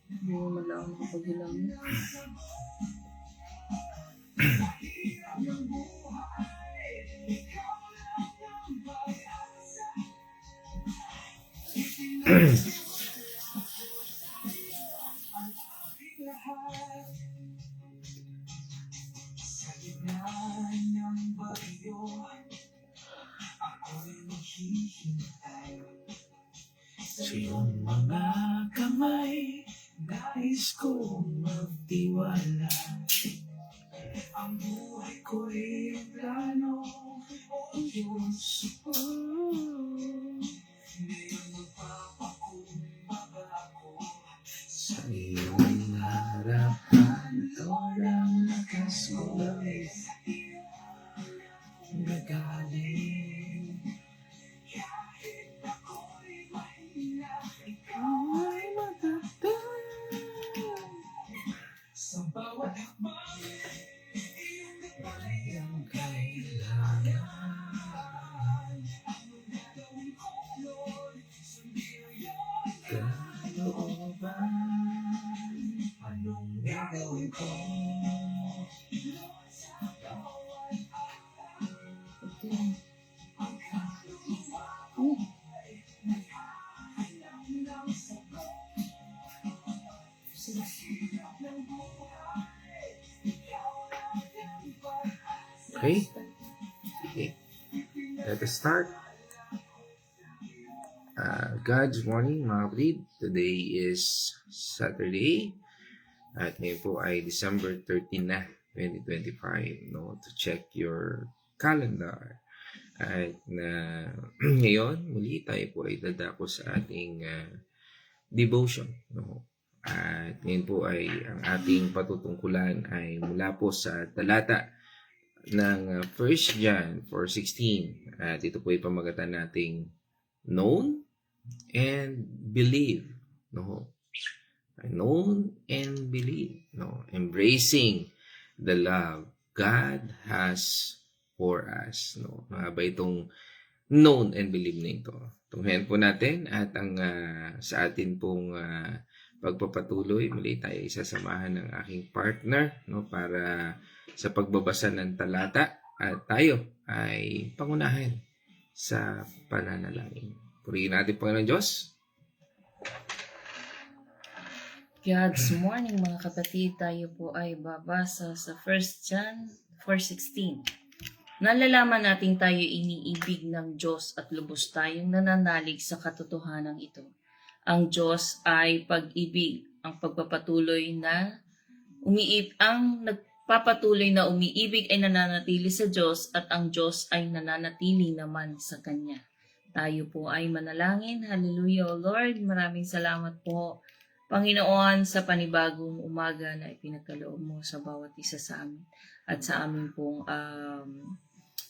Hindi mo man lang makapaghilang. Sa iyong mga kamay, nais kong magtiwala. Ang buhay ko'y plano, o Diyos. Ngayon magpapakumbaba ako sa iyong harapan. Walang lakas ko ay nagaling. Ikaw ay matatag sa bawat hakbang. Iyong gabay ang kailangan. Anong gagawin ko, Lord? Sundin kalooban. Anong gagawin ko? Okay. Sige. Let us start. God's morning, mga kapatid. Today is Saturday. At ngayon po ay December 13 na, 2025. No, to check your calendar. At ngayon, muli tayo po ay dadako sa ating devotion. No? At ngayon po ay ang ating patutungkulan ay mula po sa talata ng 1 John 4:16. At ito po ay pamagatan nating known and believe. No? Known and believe. No? Embracing the love God has for us. No? Mga ba itong known and believe na ito? Tunghayan po natin at ang sa atin pong pagpapatuloy, muli tayo isasamahan ng aking partner, no, para sa pagbabasa ng talata at tayo ay pangunahin sa pananalangin. Purihin natin Panginoon Diyos. God's morning mga kapatid, tayo po ay babasa sa 1 John 4:16. Nalalaman natin tayo iniibig ng Diyos at lubos tayong nananalig sa katotohanan ito. Ang Diyos ay pag-ibig, ang nagpapatuloy na umiibig ay nananatili sa Diyos at ang Diyos ay nananatili naman sa Kanya. Tayo po ay manalangin. Hallelujah, O Lord. Maraming salamat po, Panginoon, sa panibagong umaga na ipinagkaloob mo sa bawat isa sa amin at sa amin pong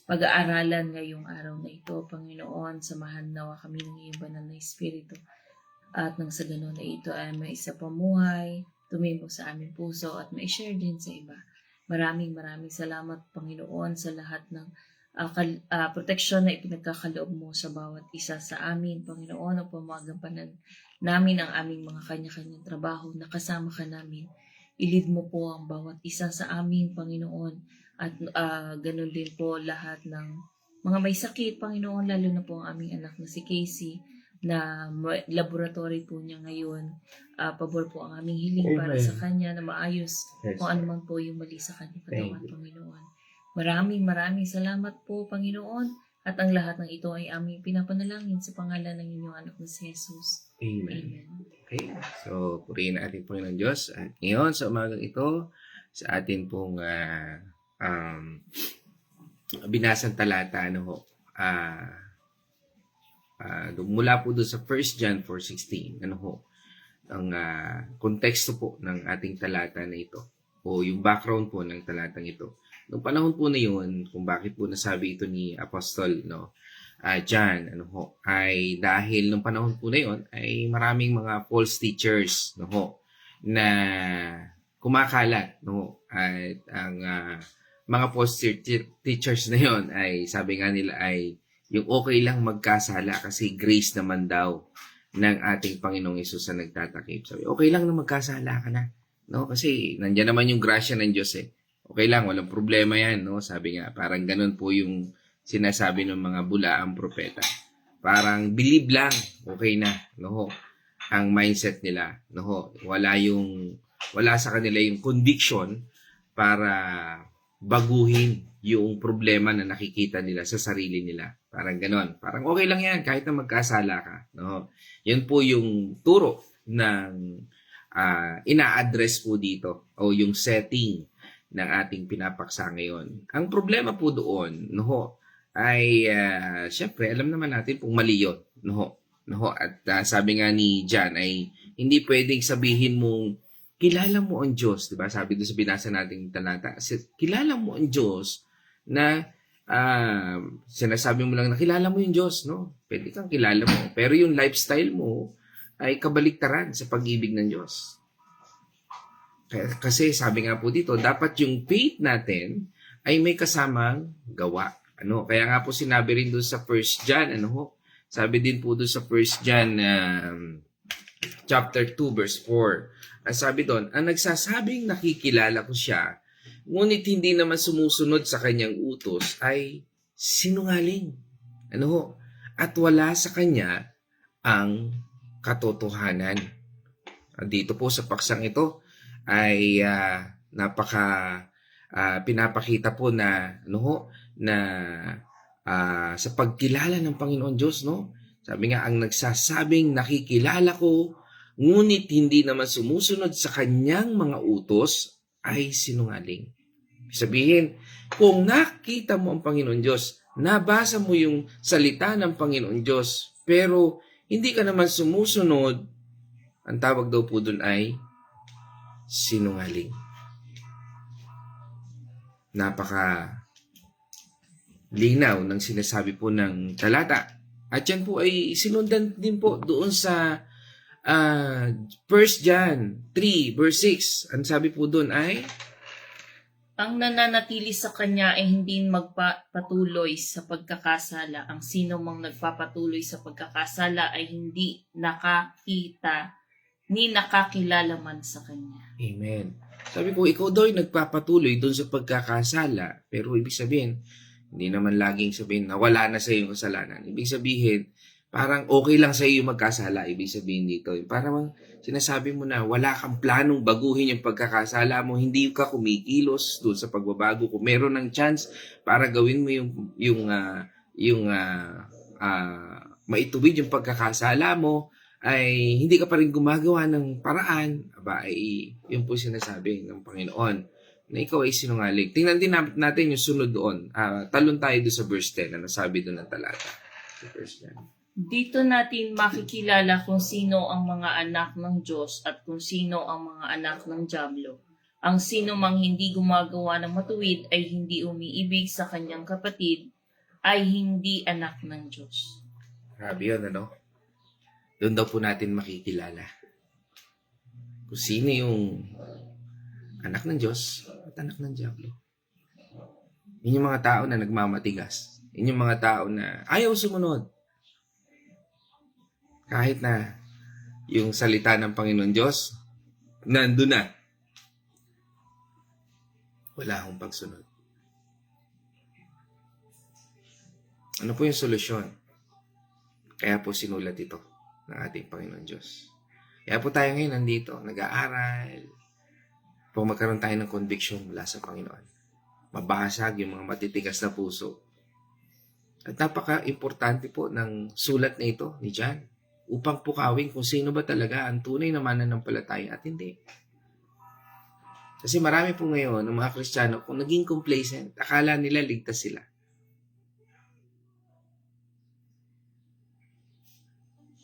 pag-aaralan ngayong araw na ito. Panginoon, samahan nawa kami ng iyong banal na Espiritu at nang sa ganoon na ito ay may isa pamuhay, tumimo sa aming puso at may share din sa iba. Maraming salamat, Panginoon, sa lahat ng proteksyon na ipinagkakaloob mo sa bawat isa sa amin. Panginoon, ang pamagampanan namin ang aming mga kanya-kanyang trabaho, nakasama ka namin. I-lead mo po ang bawat isa sa amin, Panginoon. At ganun din po lahat ng mga may sakit, Panginoon, lalo na po ang aming anak na si Casey, na laboratory po niya ngayon. Pabor po ang aming hiling para sa kanya na maayos kung ano man po yung mali sa kanyang katawan, Panginoon. Maraming salamat po, Panginoon. At ang lahat ng ito ay aming pinapanalangin sa pangalan ng inyong anak na si Jesus. Amen. Okay. So, purihin natin po ng Diyos. At ngayon, sa umagang ito, sa atin pong binasang talata, mula po doon sa 1 John 4:16, ang konteksto po ng ating talata na ito o yung background po ng talatang ito. Noong panahon po na yun, kung bakit po nasabi ito ni Apostol John, ay dahil nung panahon po na yun, ay maraming mga false teachers, na kumakalat, at ang mga false teachers na yun ay sabi nga nila ay yung okay lang magkasala kasi grace naman daw ng ating Panginoong Hesus na nagtatakip. Sabi, okay lang na magkasala ka na. No? Kasi nandiyan naman yung grasya ng Diyos eh. Okay lang, walang problema yan. No? Sabi nga, parang ganun po yung sinasabi ng mga bulaang propeta. Parang believe lang, okay na. No? Ang mindset nila. No? Wala sa kanila yung conviction para baguhin yung problema na nakikita nila sa sarili nila. Parang ganon. Parang okay lang yan kahit na magkasala ka. No? Yan po yung turo ng ina-address po dito o yung setting ng ating pinapaksa ngayon. Ang problema po doon, no, ay syempre alam naman natin kung mali yun. No? At sabi nga ni John ay hindi pwedeng sabihin mong kilala mo ang Diyos, 'di ba? Sabi doon sa binasa nating talata, kilala mo ang Diyos na sinasabi mo lang na kilala mo yung Diyos, no? Pwede kang kilala mo, pero yung lifestyle mo ay kabaliktaran sa pag-ibig ng Diyos. Kasi sabi nga po dito, dapat yung faith natin ay may kasamang gawa. Ano? Kaya nga po sinabi rin doon sa 1 John, sabi din po doon sa 1 John chapter 2 verse 4. Ang sabi doon, ang nagsasabing nakikilala ko siya, ngunit hindi naman sumusunod sa kanyang utos ay sinungaling. At wala sa kanya ang katotohanan. Dito po sa paksang ito ay pinapakita po na sa pagkilala ng Panginoon Diyos, no? Sabi nga, ang nagsasabing nakikilala ko, ngunit hindi naman sumusunod sa kanyang mga utos, ay sinungaling. Sabihin, kung nakita mo ang Panginoon Diyos, nabasa mo yung salita ng Panginoon Diyos, pero hindi ka naman sumusunod, ang tawag daw po dun ay sinungaling. Napaka linaw ng sinasabi po ng talata. At yan po ay sinundan din po doon sa 1 John 3 verse 6. Ang sabi po doon ay, ang nananatili sa kanya ay hindi magpapatuloy sa pagkakasala. Ang sino mang nagpapatuloy sa pagkakasala ay hindi nakakita ni nakakilala man sa kanya. Amen. Sabi ko, ikaw daw ay nagpapatuloy doon sa pagkakasala. Pero ibig sabihin, hindi naman laging sabihin na wala na sa iyo yung kasalanan. Ibig sabihin, parang okay lang sa iyo yung magkasala. Ibig sabihin dito, parang sinasabi mo na wala kang planong baguhin yung pagkakasala mo. Hindi ka kumikilos doon sa pagbabago. Kung meron ng chance para gawin mo yung maituwid yung pagkakasala mo, ay hindi ka pa rin gumagawa ng paraan, ay yun po sinasabi ng Panginoon na ikaw ay sinungaling. Tingnan din natin yung sunod doon. Talon tayo doon sa verse 10 na nasabi doon ng talata. Verse 10. Dito natin makikilala kung sino ang mga anak ng Diyos at kung sino ang mga anak ng dyablo. Ang sino mang hindi gumagawa ng matuwid ay hindi umiibig sa kanyang kapatid ay hindi anak ng Diyos. Grabe yun, Doon daw po natin makikilala kung sino yung anak ng Diyos at anak ng dyablo. Yun yung mga tao na nagmamatigas. Yun yung mga tao na ayaw sumunod. Kahit na yung salita ng Panginoon Diyos, nandun na. Wala akong pagsunod. Ano po yung solusyon? Kaya po sinulat ito ng ating Panginoon Diyos. Kaya po tayo ngayon nandito, nag-aaral, kung magkaroon tayo ng conviction mula sa Panginoon. Mabasag yung mga matitigas na puso. At napaka-importante po ng sulat na ito ni John upang pukawin kung sino ba talaga ang tunay na mananampalataya at hindi. Kasi marami po ngayon ng mga Kristiyano kung naging complacent, akala nila ligtas sila.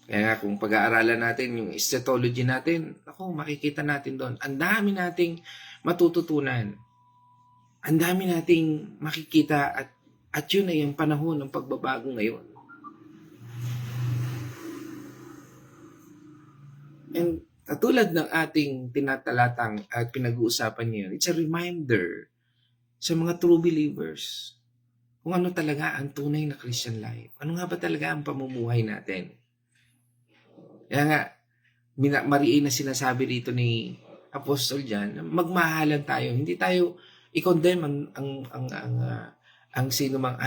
Kaya nga kung pag-aaralan natin yung eschatology natin, makikita natin doon. Ang dami nating matututunan. Ang dami nating makikita at yun ay ang panahon ng pagbabago ngayon. And katulad ng ating tinatalatang at pinag-uusapan ngayon, it's a reminder sa mga true believers kung ano talaga ang tunay na Christian life. Ano nga ba talaga ang pamumuhay natin? Kaya nga, mariin na sinasabi dito ni Apostol John, magmahalan tayo. Hindi tayo i-condemn ang sino mang,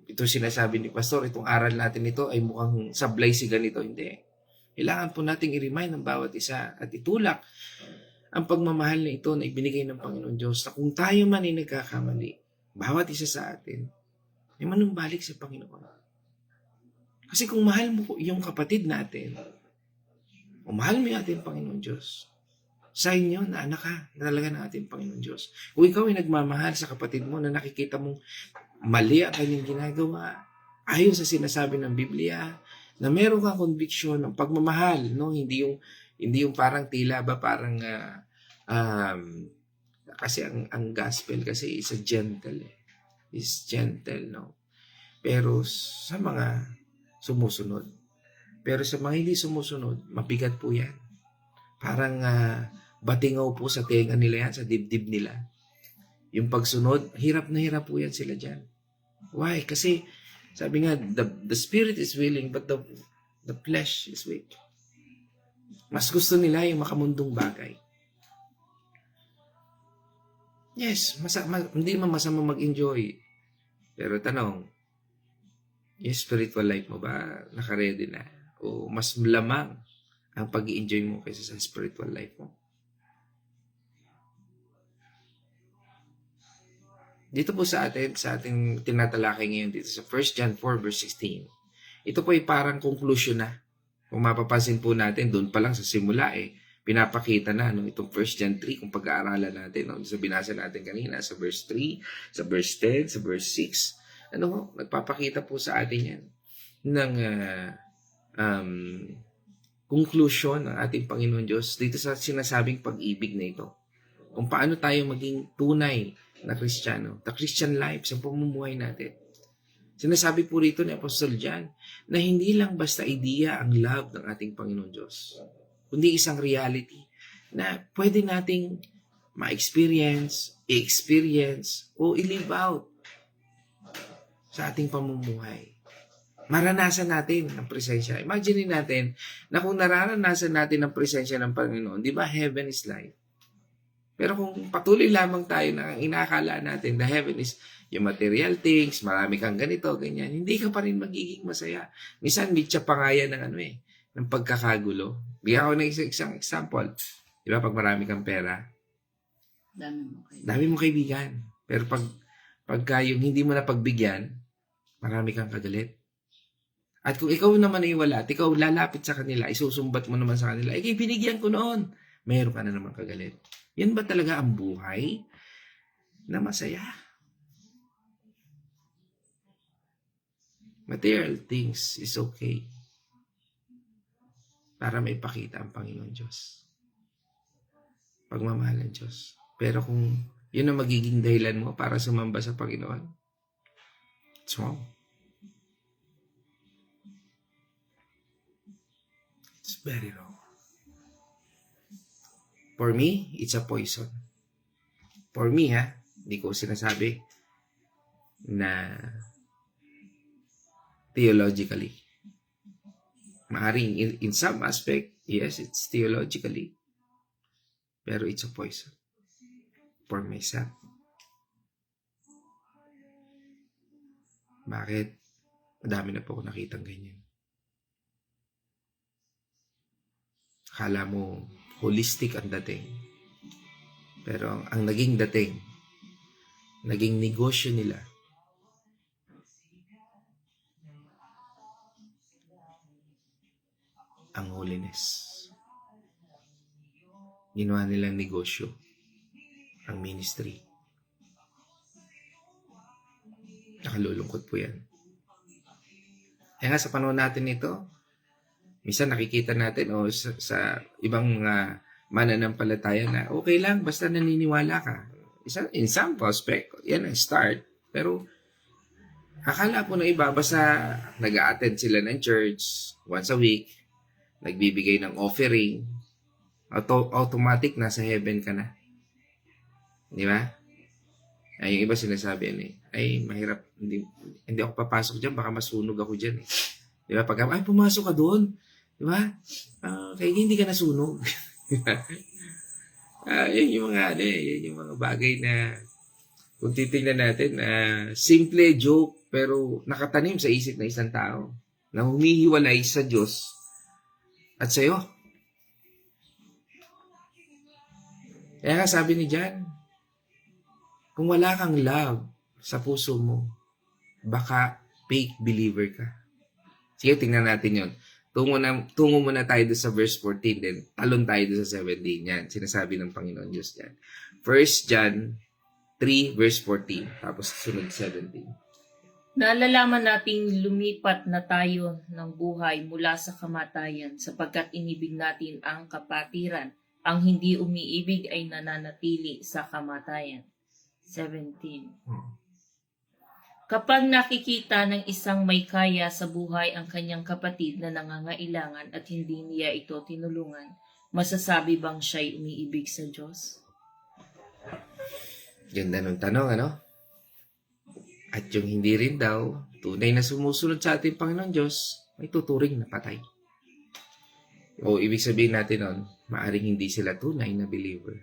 ito sinasabi ni Pastor, itong aral natin ito ay mukhang sablay si ganito. Hindi. Kailangan po nating i-remind ng bawat isa at itulak ang pagmamahal na ito na ibinigay ng Panginoon Diyos na kung tayo man ay nagkakamali, bawat isa sa atin, ay manumbalik sa Panginoon. Kasi kung mahal mo yung kapatid natin, o mahal mo yung ating Panginoon Diyos, sa inyo na anak ka na talaga ng ating Panginoon Diyos. Kung ikaw ay nagmamahal sa kapatid mo na nakikita mong mali ang kanyang ginagawa, ayon sa sinasabi ng Biblia, na meron kang conviction ng pagmamahal, no? Hindi yung parang tila ba parang kasi ang gospel kasi is a gentle, is gentle, no? Pero sa mga sumusunod. Pero sa mga hindi sumusunod, mabigat po yan. Parang batingaw po sa tenga nila yan, sa dibdib nila. Yung pagsunod, hirap na hirap po yan sila dyan. Why? Kasi sabi nga, the spirit is willing, but the flesh is weak. Mas gusto nila yung makamundong bagay. Yes, hindi man masama mag-enjoy. Pero tanong, yung spiritual life mo ba nakaredy na? O mas lamang ang pag-i-enjoy mo kaysa sa spiritual life mo? Dito po sa ating tinatalakay ngayon dito sa 1 John 4 verse 16. Ito po ay parang conclusion na. Kung mapapansin po natin, doon pa lang sa simula pinapakita na itong 1 John 3 kung pag-aaralan natin. Sa binasa natin kanina, sa verse 3, sa verse 10, sa verse 6. Nagpapakita po sa atin yan ng conclusion ng ating Panginoon Diyos dito sa sinasabing pag-ibig na ito. Kung paano tayo maging tunay na Kristiyano. The Christian life sa pamumuhay natin. Sinasabi po rito ni Apostol John na hindi lang basta idea ang love ng ating Panginoon Diyos, kundi isang reality na pwede nating ma-experience, i-experience, o i-live out sa ating pamumuhay. Maranasan natin ang presensya. Imagine natin na kung nararanasan natin ang presensya ng Panginoon, di ba heaven is life? Pero kung patuloy lamang tayo na inakala natin na heaven is yung material things, marami kang ganito, ganyan, hindi ka pa rin magiging masaya. Minsan, mitya pa nga yan ng pagkakagulo. Bigyan ako ng isang example. Di ba, pag marami kang pera, dami mo kaibigan. Pero pagka yung hindi mo na pagbigyan, marami kang kagalit. At kung ikaw naman ay wala at ikaw lalapit sa kanila, isusumbat mo naman sa kanila, binigyan ko noon, mayroon ka na naman kagalit. Yan ba talaga ang buhay na masaya? Material things is okay para maipakita ang Panginoon Diyos. Pagmamahal ng Diyos. Pero kung yun ang magiging dahilan mo para sumamba sa Panginoon, it's wrong. It's very wrong. For me, it's a poison. For me, hindi ko sinasabi na theologically. Maaring in some aspect, yes, it's theologically. Pero it's a poison. For myself. Bakit? Madami na po ako nakitang ganyan. Akala mo, holistic ang dating. Pero ang naging dating, naging negosyo nila, ang holiness. Ginawa nilang negosyo, ang ministry. Nakalulungkot po yan. Kaya nga sa panahon natin ito, minsan nakikita natin sa ibang mga mananampalataya na okay lang, basta naniniwala ka. In some prospect, yan ang start. Pero akala po ng iba, basta nag-a-attend sila ng church once a week, nagbibigay ng offering, automatic nasa heaven ka na. Di ba? Ay, yung iba sinasabi ay mahirap, hindi ako papasok dyan, baka masunog ako dyan. Di ba? Pag pumasok ka doon, Di ba? Kaya hindi ka nasunog. Yun yung mga, yun yung mga bagay na kung titingnan natin, simple joke pero nakatanim sa isip ng isang tao na humihiwalay sa Diyos at sa'yo. Kaya nga sabi ni John, kung wala kang love sa puso mo, baka fake believer ka. Sige, tingnan natin yon. Tungo muna tayo doon sa verse 14, then talon tayo doon sa 17. Yan, sinasabi ng Panginoon Diyos yan. 1 John 3 verse 14, tapos sunod 17. Naalalaman nating lumipat na tayo ng buhay mula sa kamatayan sapagkat inibig natin ang kapatiran. Ang hindi umiibig ay nananatili sa kamatayan. 17. Kapag nakikita ng isang may kaya sa buhay ang kanyang kapatid na nangangailangan at hindi niya ito tinulungan, masasabi bang siya'y umiibig sa Diyos? Ganda ng tanong, ano? At yung hindi rin daw, tunay na sumusunod sa ating Panginoon Diyos, may tuturing na patay. O ibig sabihin natin nun, maaring hindi sila tunay na believer.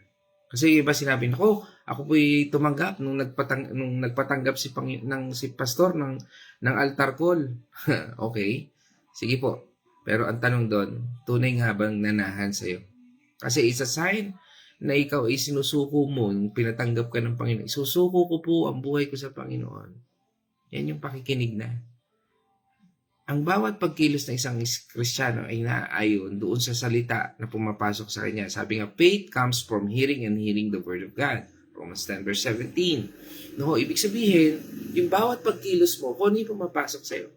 Kasi iba sinabi, ako po'y tumanggap nung nagpatanggap si pastor ng altar call. Okay, sige po. Pero ang tanong doon, tunay nga bang nanahan sa'yo? Kasi isa sign na ikaw ay sinusuko mo, nung pinatanggap ka ng Panginoon. Susuko ko po ang buhay ko sa Panginoon. Yan yung pakikinig na. Ang bawat pagkilos ng isang Kristiyano ay naaayon doon sa salita na pumapasok sa kanya. Sabi nga, faith comes from hearing and hearing the Word of God. Romans 10 verse 17. No, ibig sabihin, yung bawat pagkilos mo, kung ano yung pumapasok sa'yo.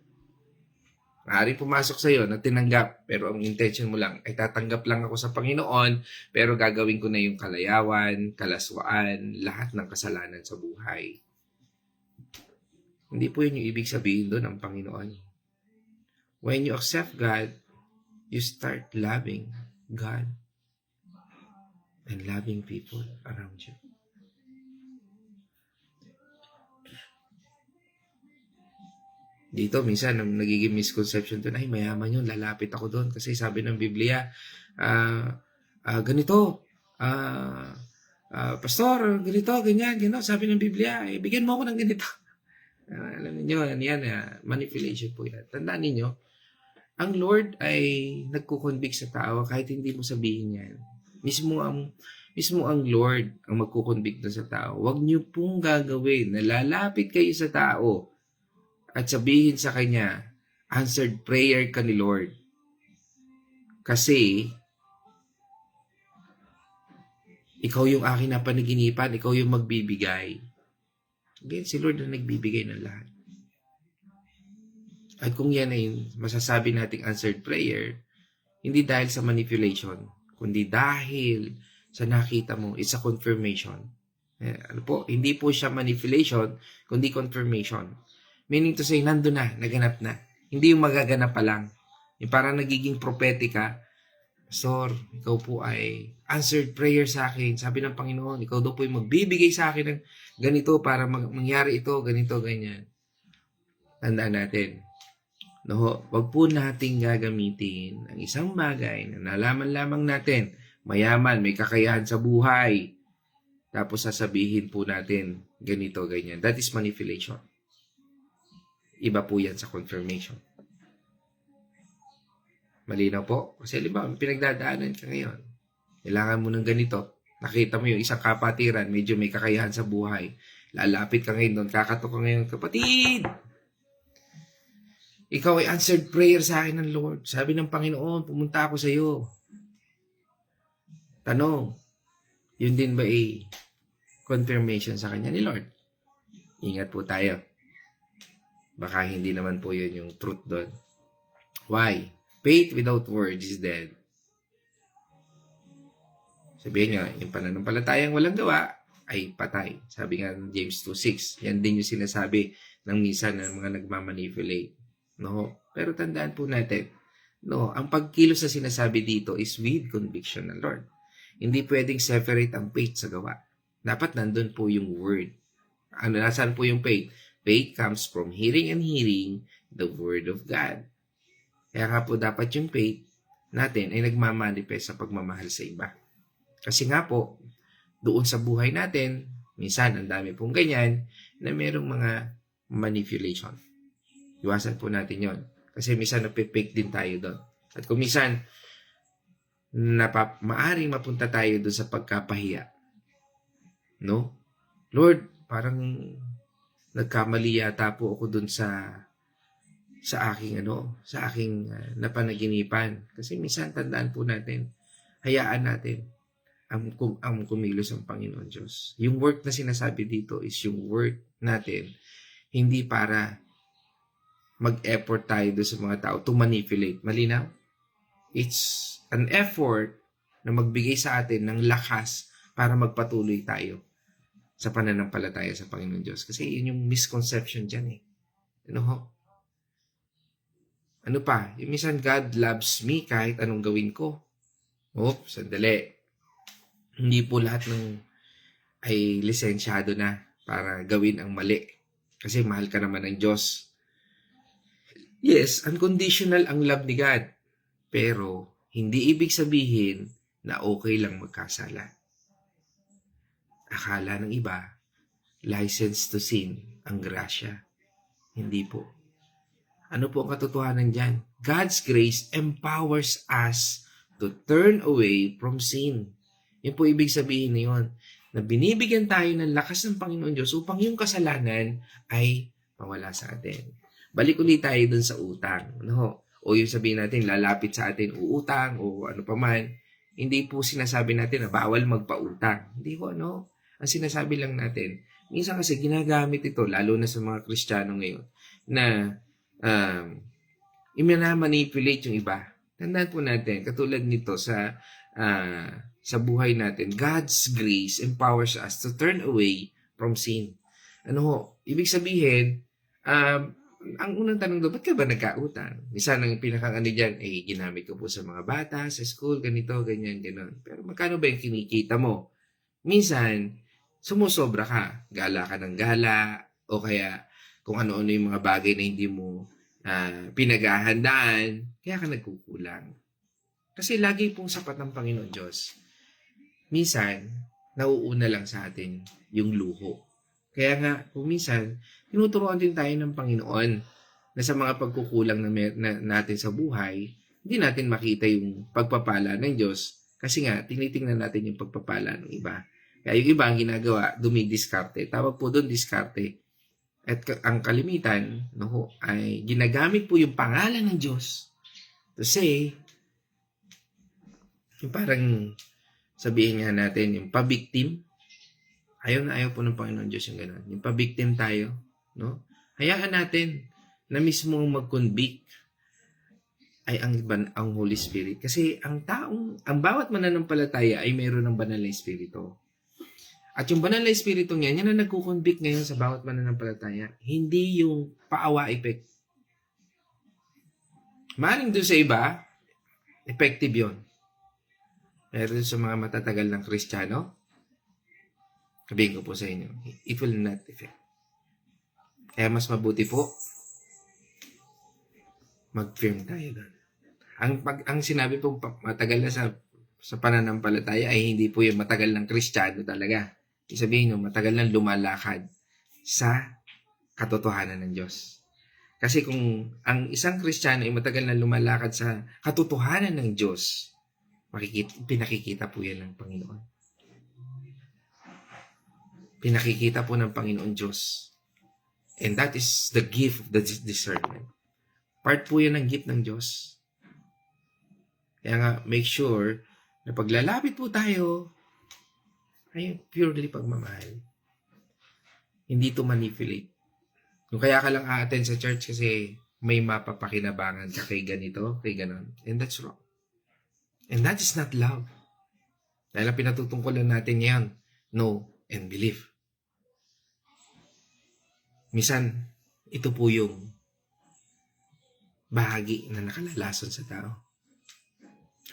Maaaring pumasok sa'yo na tinanggap, pero ang intention mo lang ay tatanggap lang ako sa Panginoon, pero gagawin ko na yung kalayawan, kalaswaan, lahat ng kasalanan sa buhay. Hindi po yun yung ibig sabihin doon ng Panginoon. When you accept God, you start loving God and loving people around you. Dito, minsan, nagiging misconception doon, ay, mayaman yun, lalapit ako doon. Kasi sabi ng Biblia, ganito, pastor, ganito, ganyan, sabi ng Biblia, bigyan mo ako ng ganito. Alam niyo, yan, manipulation po yan. Tandaan niyo, ang Lord ay nagkukonvict sa tao kahit hindi mo sabihin yan. Mismo ang Lord ang magkukonvict sa tao. Huwag niyo pong gagawin na lalapit kayo sa tao at sabihin sa kanya, answered prayer ka ni Lord. Kasi, ikaw yung akin na panaginipan, ikaw yung magbibigay. Again, si Lord na nagbibigay ng lahat. At kung yan ay masasabi nating answered prayer, hindi dahil sa manipulation, kundi dahil sa nakita mo, it's a confirmation. Hindi po siya manipulation, kundi confirmation. Meaning to say, nandun na, naganap na. Hindi yung magaganap pa lang. Yung parang nagiging prophetica, Pastor, ikaw po ay answered prayer sa akin. Sabi ng Panginoon, ikaw daw po yung magbibigay sa akin ng ganito para mangyari ito, ganito, ganyan. Tandaan natin, wag po nating gagamitin ang isang bagay na nalaman lamang natin, mayaman, may kakayahan sa buhay. Tapos sasabihin po natin, ganito, ganyan. That is manipulation. Iba po yan sa confirmation. Malinaw po. Kasi pinagdadaanan ka ngayon. Kailangan mo ng ganito. Nakita mo yung isang kapatiran, medyo may kakayahan sa buhay. Lalapit ka ngayon doon, kakatok ka ngayon, kapatid! Ikaw ay answered prayer sa akin ng Lord. Sabi ng Panginoon, pumunta ako sa iyo. Tanong, yun din ba confirmation sa kanya ni Lord? Ingat po tayo. Baka hindi naman po yun yung truth doon. Why? Faith without words is dead. Sabihin nga, yung pananampalatayang walang gawa ay patay. Sabi nga ng James 2:6. Yan din yung sinasabi ng minsan ng mga nagmamanipulate. No? Pero tandaan po natin, ang pagkilos na sinasabi dito is with conviction ng Lord. Hindi pwedeng separate ang faith sa gawa. Dapat nandun po yung word. Nasaan po yung faith? Faith comes from hearing and hearing the word of God. Kaya nga po dapat yung faith natin ay nagmamanifest sa pagmamahal sa iba. Kasi nga po, doon sa buhay natin, minsan ang dami pong ganyan na merong mga manipulation. Iwasan po natin yon. Kasi minsan napipake din tayo doon. At kung minsan, maaring mapunta tayo doon sa pagkapahiya. No? Lord, parang nagkamali yata po ako doon sa aking napanaginipan. Kasi minsan tandaan po natin, hayaan natin ang kumilos ang Panginoon Diyos. Yung work na sinasabi dito is yung work natin, hindi para mag-effort tayo doon sa mga tao to manipulate. Malinaw? It's an effort na magbigay sa atin ng lakas para magpatuloy tayo sa pananampalataya sa Panginoon Diyos. Kasi yun yung misconception dyan eh. Ano ho? Ano pa? Yung minsan, God loves me kahit anong gawin ko. Sandali. Hindi po lahat ay lisensyado na para gawin ang mali. Kasi mahal ka naman ng Diyos. Yes, unconditional ang love ni God. Pero, hindi ibig sabihin na okay lang magkasala. Akala ng iba, license to sin ang grasya. Hindi po. Ano po ang katotohanan dyan? God's grace empowers us to turn away from sin. Yun po ibig sabihin na yun. Na binibigyan tayo ng lakas ng Panginoon Diyos upang yung kasalanan ay mawala sa atin. Balik ulit tayo dun sa utang. Ano? O yung sabihin natin, lalapit sa atin uutang o ano pa man. Hindi po sinasabi natin na bawal magpautang. Hindi po ano. Ang sinasabi lang natin, minsan kasi ginagamit ito, lalo na sa mga Kristiyano ngayon, na i-manipulate yung iba. Tandaan po natin, katulad nito sa buhay natin, God's grace empowers us to turn away from sin. Ano ho? Ibig sabihin, ang unang tanong doon, ba't ka ba nagkautang? Minsan ang pinakang dyan, ginamit ko po sa mga bata, sa school, ganito, ganyan, ganon. Pero magkano ba yung kinikita mo? Minsan, sumusobra ka. Gala ka ng gala, o kaya kung ano-ano yung mga bagay na hindi mo pinaghahandaan, kaya ka nagkukulang. Kasi lagi pong sapat ng Panginoon Diyos. Minsan, nauuna lang sa atin yung luho. Kaya nga, kung minsan, tinuturuan din tayo ng Panginoon na sa mga pagkukulang na natin sa buhay, hindi natin makita yung pagpapala ng Diyos kasi nga, tinitingnan natin yung pagpapala ng iba. Kaya yung iba ang ginagawa, dumidiskarte. Tawag po doon, diskarte. At ang kalimitan ay ginagamit po yung pangalan ng Diyos to say, yung parang sabihin nga natin, yung pabiktim. Ayaw na ayaw po ng Panginoon Diyos yung gano'n. Yung pabiktim tayo, no? Hayaan natin na mismo mag-convict ay ang Holy Spirit. Kasi ang bawat mananampalataya ay mayroon ng banal na Espiritu. At yung banal na Espiritu niya, yan na nagkukonvict ngayon sa bawat mananampalataya. Hindi yung paawa effect. Maring doon sa iba, effective yun. Pero sa mga matatagal ng Kristiyano, sabihin ko po sa inyo, it will not affect. Kaya mas mabuti po, mag-firm tayo doon. Ang sinabi po matagal na sa pananampalataya ay hindi po yung matagal ng Kristiyano talaga. Sabihin nyo, matagal nang lumalakad sa katotohanan ng Diyos. Kasi kung ang isang Kristiyano ay matagal nang lumalakad sa katotohanan ng Diyos, pinakikita po yan ng Panginoon. Pinakikita po ng Panginoon Diyos. And that is the gift of the discernment. Part po yan ng gift ng Diyos. Kaya nga, make sure na paglalapit po tayo, ay purely pagmamahal. Hindi to manipulate. Kung kaya ka lang a-attend sa church kasi may mapapakinabangan ka kay ganito, kay ganon. And that's wrong. And that is not love. Dahil ang pinatutungkulan natin yan, know and believe. Minsan, ito po yung bahagi na nakalalason sa tao.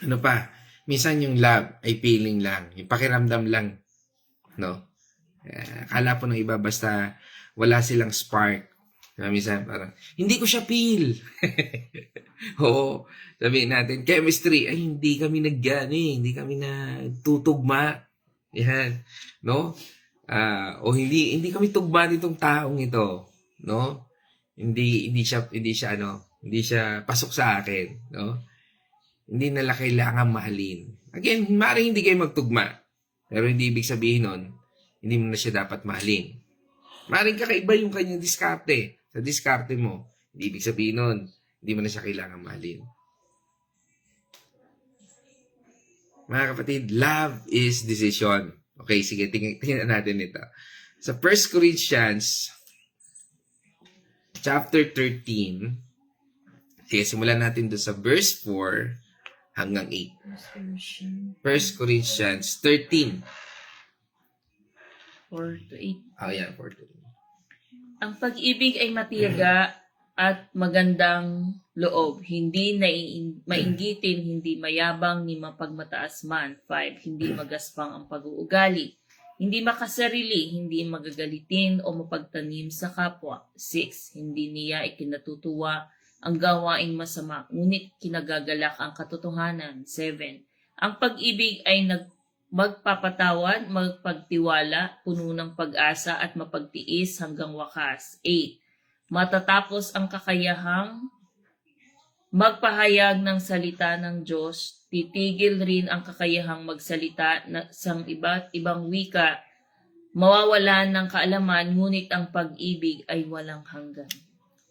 Ano pa? Minsan yung love ay feeling lang. Yung pakiramdam lang. No? Akala po ng iba basta wala silang spark. Minsan parang, hindi ko siya feel. Oo. Sabihin natin, chemistry, ay hindi kami hindi kami nagtutugma. Yan. No? O hindi kami tugma nitong taong ito. No? Hindi siya pasok sa akin. No? Hindi nila kailangan mahalin. Again, maaaring hindi kayo magtugma. Pero hindi ibig sabihin nun, hindi mo na siya dapat mahalin. Maaaring kakaiba yung kanyang diskarte. Sa diskarte mo, hindi ibig sabihin nun, hindi mo na siya kailangan mahalin. Mga kapatid, love is decision. Okay, sige, tingnan natin ito. Sa 1 Corinthians chapter 13, sige, simulan natin doon sa verse 4 hanggang 8. 1 Corinthians 13. 4 to 8. Yan, 4 to 8. Ang pag-ibig ay matiyaga at magandang loob, hindi mainggitin, hindi mayabang, ni mapagmataas man. 5. Hindi magaspang ang pag-uugali, hindi makasarili, hindi magagalitin o mapagtanim sa kapwa. 6. Hindi niya ikinatutuwa ang gawaing masama, ngunit kinagagalak ang katotohanan. 7. Ang pag-ibig ay magpapatawad, magpagtiwala, puno ng pag-asa at mapagtiis hanggang wakas. 8. Matatapos ang kakayahang magpahayag ng salita ng Diyos, titigil rin ang kakayahang magsalita sa iba't ibang wika, mawawalan ng kaalaman, ngunit ang pag-ibig ay walang hanggan.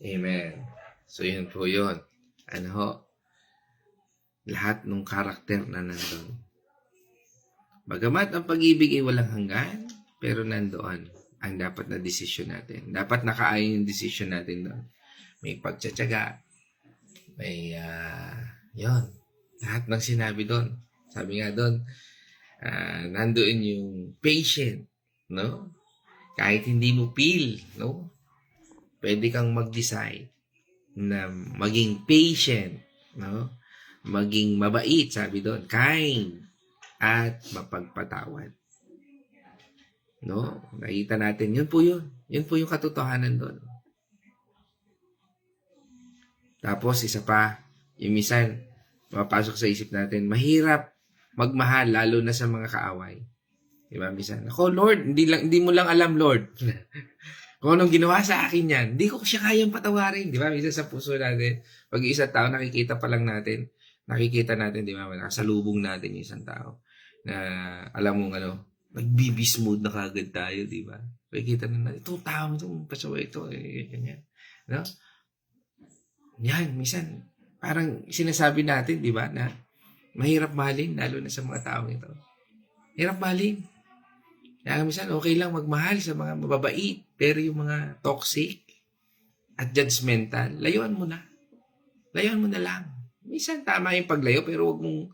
Amen. So, yun po yun. Lahat ng karakter na nandun. Bagamat ang pag-ibig ay walang hanggan, pero nandoon ang dapat na desisyon natin. Dapat nakaayon yung desisyon natin doon. May pagtsatsaga, may, yun, lahat ng sinabi doon. Sabi nga doon, nandoon yung patient, no? Kahit hindi mo feel, no? Pwede kang mag-decide na maging patient, no? Maging mabait, sabi doon, kind, at mapagpatawad. No? Nakita natin, yun po yun. Yun po yung katotohanan doon. Tapos, isa pa, yung minsan, mapasok sa isip natin, mahirap magmahal, lalo na sa mga kaaway. Diba, minsan, ako, Lord, hindi mo lang alam, Lord. Kung anong ginawa sa akin yan, hindi ko siya kayang patawarin. Diba, minsan sa puso natin, pag isang tao, nakikita natin, di ba, nakasalubong natin yung isang tao na alam mong nagbibis mode na kagad tayo, di ba? Nakikita na natin, itong tao, itong pasawa ito, ganyan. No? Yan, minsan, parang sinasabi natin, di ba, na mahirap mahalin, lalo na sa mga tao ito. Hirap mahalin. Kaya minsan, okay lang magmahal sa mga mababait, pero yung mga toxic at judgmental, layuan mo na. Layuan mo na lang. Minsan tama yung paglayo, pero wag mong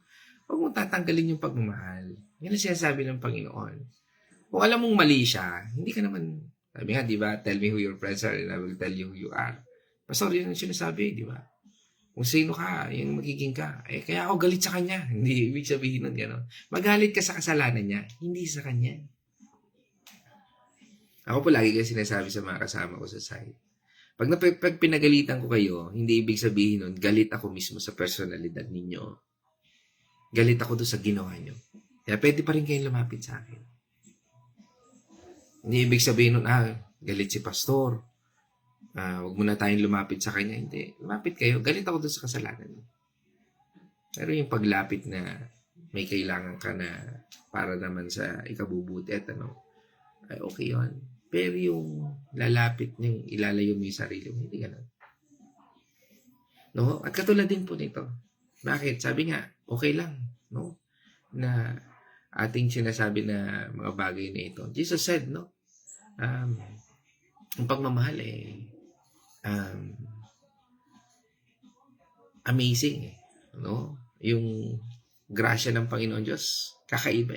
tatanggalin yung pagmamahal. Yan ang sinasabi ng Panginoon. Kung alam mong mali siya, hindi ka naman, sabi nga, di ba, tell me who your friends are and I will tell you who you are. Pastor, yun ang sinasabi, di ba? Kung sino ka, yung magiging ka. Kaya ako galit sa kanya. Hindi ibig sabihin nun, gano'n. Magalit ka sa kasalanan niya, hindi sa kanya. Ako po lagi kayo sinasabi sa mga kasama ko sa site. Pag pinagalitan ko kayo, hindi ibig sabihin nun, galit ako mismo sa personalidad ninyo. Galit ako doon sa ginawa nyo. Kaya pwede pa rin kayong lumapit sa akin. Hindi ibig sabihin nun, galit si pastor. Huwag mo na tayong lumapit sa kanya. Hindi. Lumapit kayo. Galit ako doon sa kasalanan. Pero yung paglapit na may kailangan ka na para naman sa ikabubuti at ay okay yun. Pero yung lalapit yung ilalayo mo yung sarili mo, hindi ganun. No? At katulad din po nito. Bakit? Sabi nga, okay lang, no? Na ating sinasabi na mga bagay na ito. Jesus said, no? Ang pagmamahal amazing, no? Yung grasya ng Panginoon Diyos, kakaiba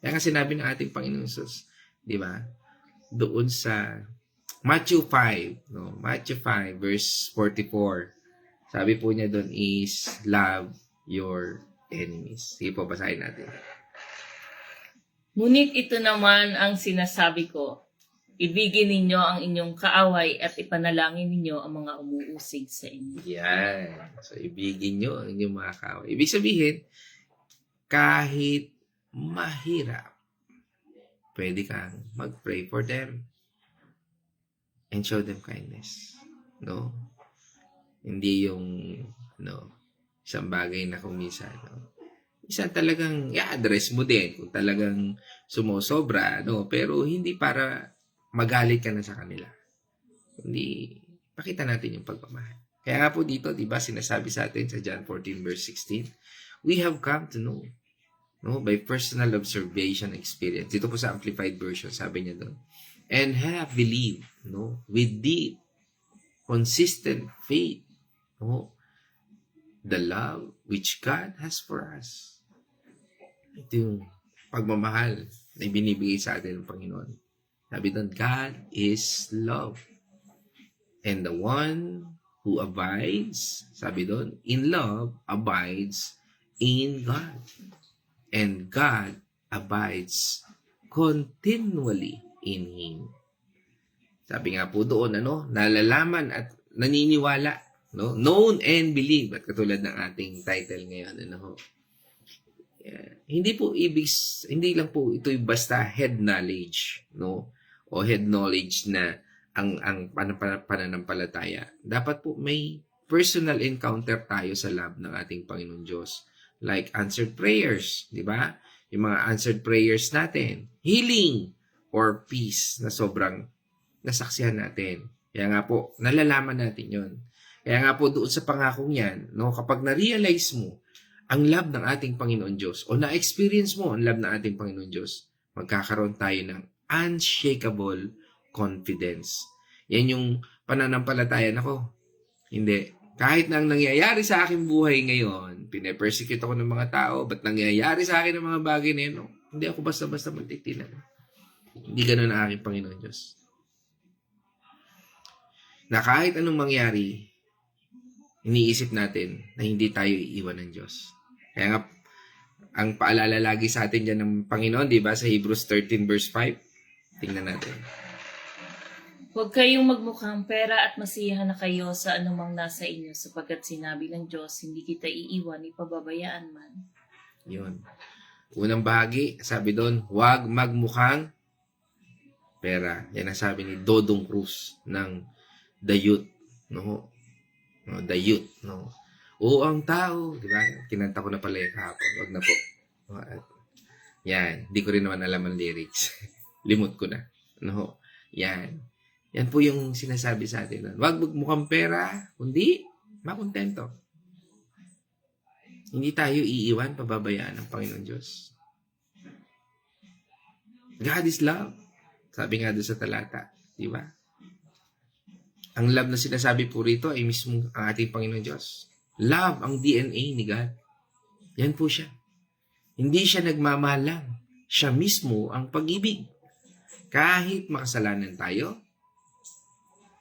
Kaya nga sinabi ng ating Panginoon Jesus, di ba? Doon sa Matthew 5, no? Matthew 5 verse 44. Sabi po niya doon is love your enemies. Sige po, basahin natin. Ngunit ito naman ang sinasabi ko, Ibigin ninyo ang inyong kaaway at ipanalangin ninyo ang mga umuusig sa inyo. Yan. So, ibigin nyo ang inyong mga kaaway. Ibig sabihin, kahit mahirap, pwede kang mag-pray for them and show them kindness. No? Hindi yung, isang bagay na kung minsan, isa talagang i-address mo din kung talagang sumusobra, pero hindi para magalit ka na sa kanila. Hindi, pakita natin yung pagmamahal. Kaya nga po dito, di ba, sinasabi sa atin sa John 14 verse 16, we have come to know, by personal observation experience. Dito po sa Amplified Version, sabi niya doon, and have believed, with deep, consistent faith, the love which God has for us. Ito yung pagmamahal na ibinibigay sa atin ng Panginoon. Sabi doon, God is love. And the one who abides, sabi doon, in love, abides in God. And God abides continually in Him. Sabi nga po doon, nalalaman at naniniwala, known and believe. At katulad ng ating title ngayon, hindi lang po ito basta head knowledge, o head knowledge na ang pananampalataya. Dapat po may personal encounter tayo sa love ng ating Panginoon Diyos. Like answered prayers, di ba? Yung mga answered prayers natin, healing or peace na sobrang nasaksihan natin. Kaya nga po, nalalaman natin yon. Kaya nga po doon sa pangakong yan, kapag na-realize mo ang love ng ating Panginoon Diyos o na-experience mo ang love ng ating Panginoon Diyos, magkakaroon tayo ng unshakable confidence. Yan yung pananampalataya ko. Hindi. Kahit na ang nangyayari sa aking buhay ngayon, pine-persecute ako ng mga tao, ba't nangyayari sa akin ang mga bagay na yun? Hindi ako basta-basta magtitilan. Hindi ganun ang aking Panginoon Diyos. Na kahit anong mangyari, iniisip natin na hindi tayo iiwan ng Diyos. Kaya nga, ang paalala lagi sa atin dyan ng Panginoon, di ba, sa Hebrews 13 verse 5, tingnan natin. Huwag kayong magmukhang pera at masiyahan na kayo sa anumang nasa inyo sapagkat sinabi ng Diyos, hindi kita iiwan, ipababayaan man. Yun. Unang bahagi, sabi doon, huwag magmukhang pera. Yan ang sabi ni Dodong Cruz ng The Youth. The Youth. O ang tao, di ba? Kinanta ko na pala yung kahapon. Huwag na po. Yan. Di ko rin naman alam ang lyrics. Limot ko na. Yan. Yan po yung sinasabi sa atin. Huwag magmukhang pera, kundi makontento. Hindi tayo iiwan, pababayaan ng Panginoon Diyos. God is love. Sabi nga doon sa talata. Di ba? Ang love na sinasabi po rito ay mismo ang ating Panginoon Diyos. Love ang DNA ni God. Yan po siya. Hindi siya nagmamahal lang. Siya mismo ang pag-ibig. Kahit makasalanan tayo,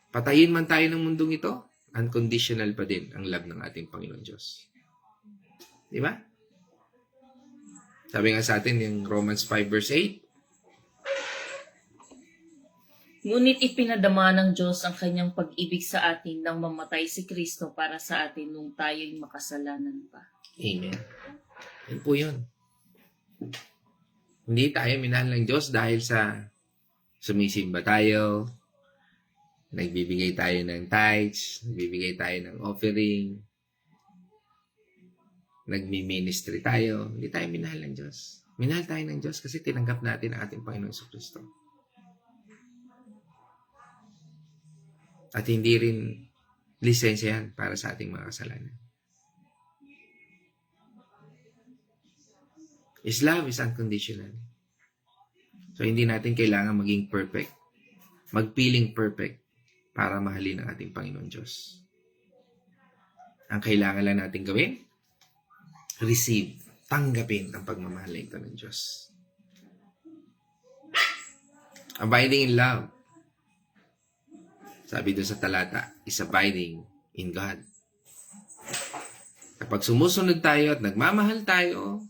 patayin man tayo ng mundong ito, unconditional pa din ang love ng ating Panginoon Diyos. Di ba? Sabi nga sa atin yung Romans 5 verse 8, Ngunit ipinadama ng Diyos ang kanyang pag-ibig sa atin nang mamatay si Kristo para sa atin nung tayo'y makasalanan pa. Amen. Yan po yun. Hindi tayo minahal ng Diyos dahil sa sumisimba tayo, nagbibigay tayo ng tithes, nagbibigay tayo ng offering, nagmi-ministry tayo. Hindi tayo minahal ng Diyos. Minahal tayo ng Diyos kasi tinanggap natin ang ating Panginoong Kristo. At hindi rin lisensya yan para sa ating mga kasalanan. His love is unconditional. So, hindi natin kailangan maging perfect, magpiling perfect para mahalin ang ating Panginoon Diyos. Ang kailangan lang natin gawin, receive, tanggapin ang pagmamahal ito ng Diyos. Abiding in love. Sabi doon sa talata, is abiding in God. Kapag sumusunod tayo at nagmamahal tayo,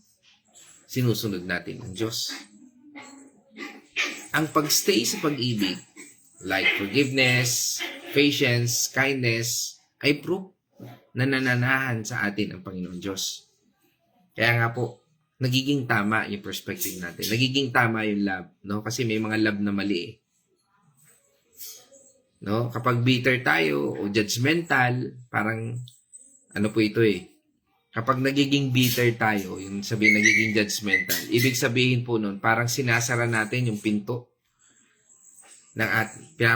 sinusunod natin ang Diyos. Ang pagstay sa pag-ibig like forgiveness, patience, kindness, ay proof na nananahan sa atin ang Panginoon Diyos. Kaya nga po, nagiging tama yung perspective natin. Nagiging tama yung love, no? Kasi may mga love na mali eh. No? Kapag bitter tayo o judgmental, parang ano po ito eh. Kapag nagiging bitter tayo, yung sabihin nagiging judgmental, ibig sabihin po nun, parang sinasara natin yung pinto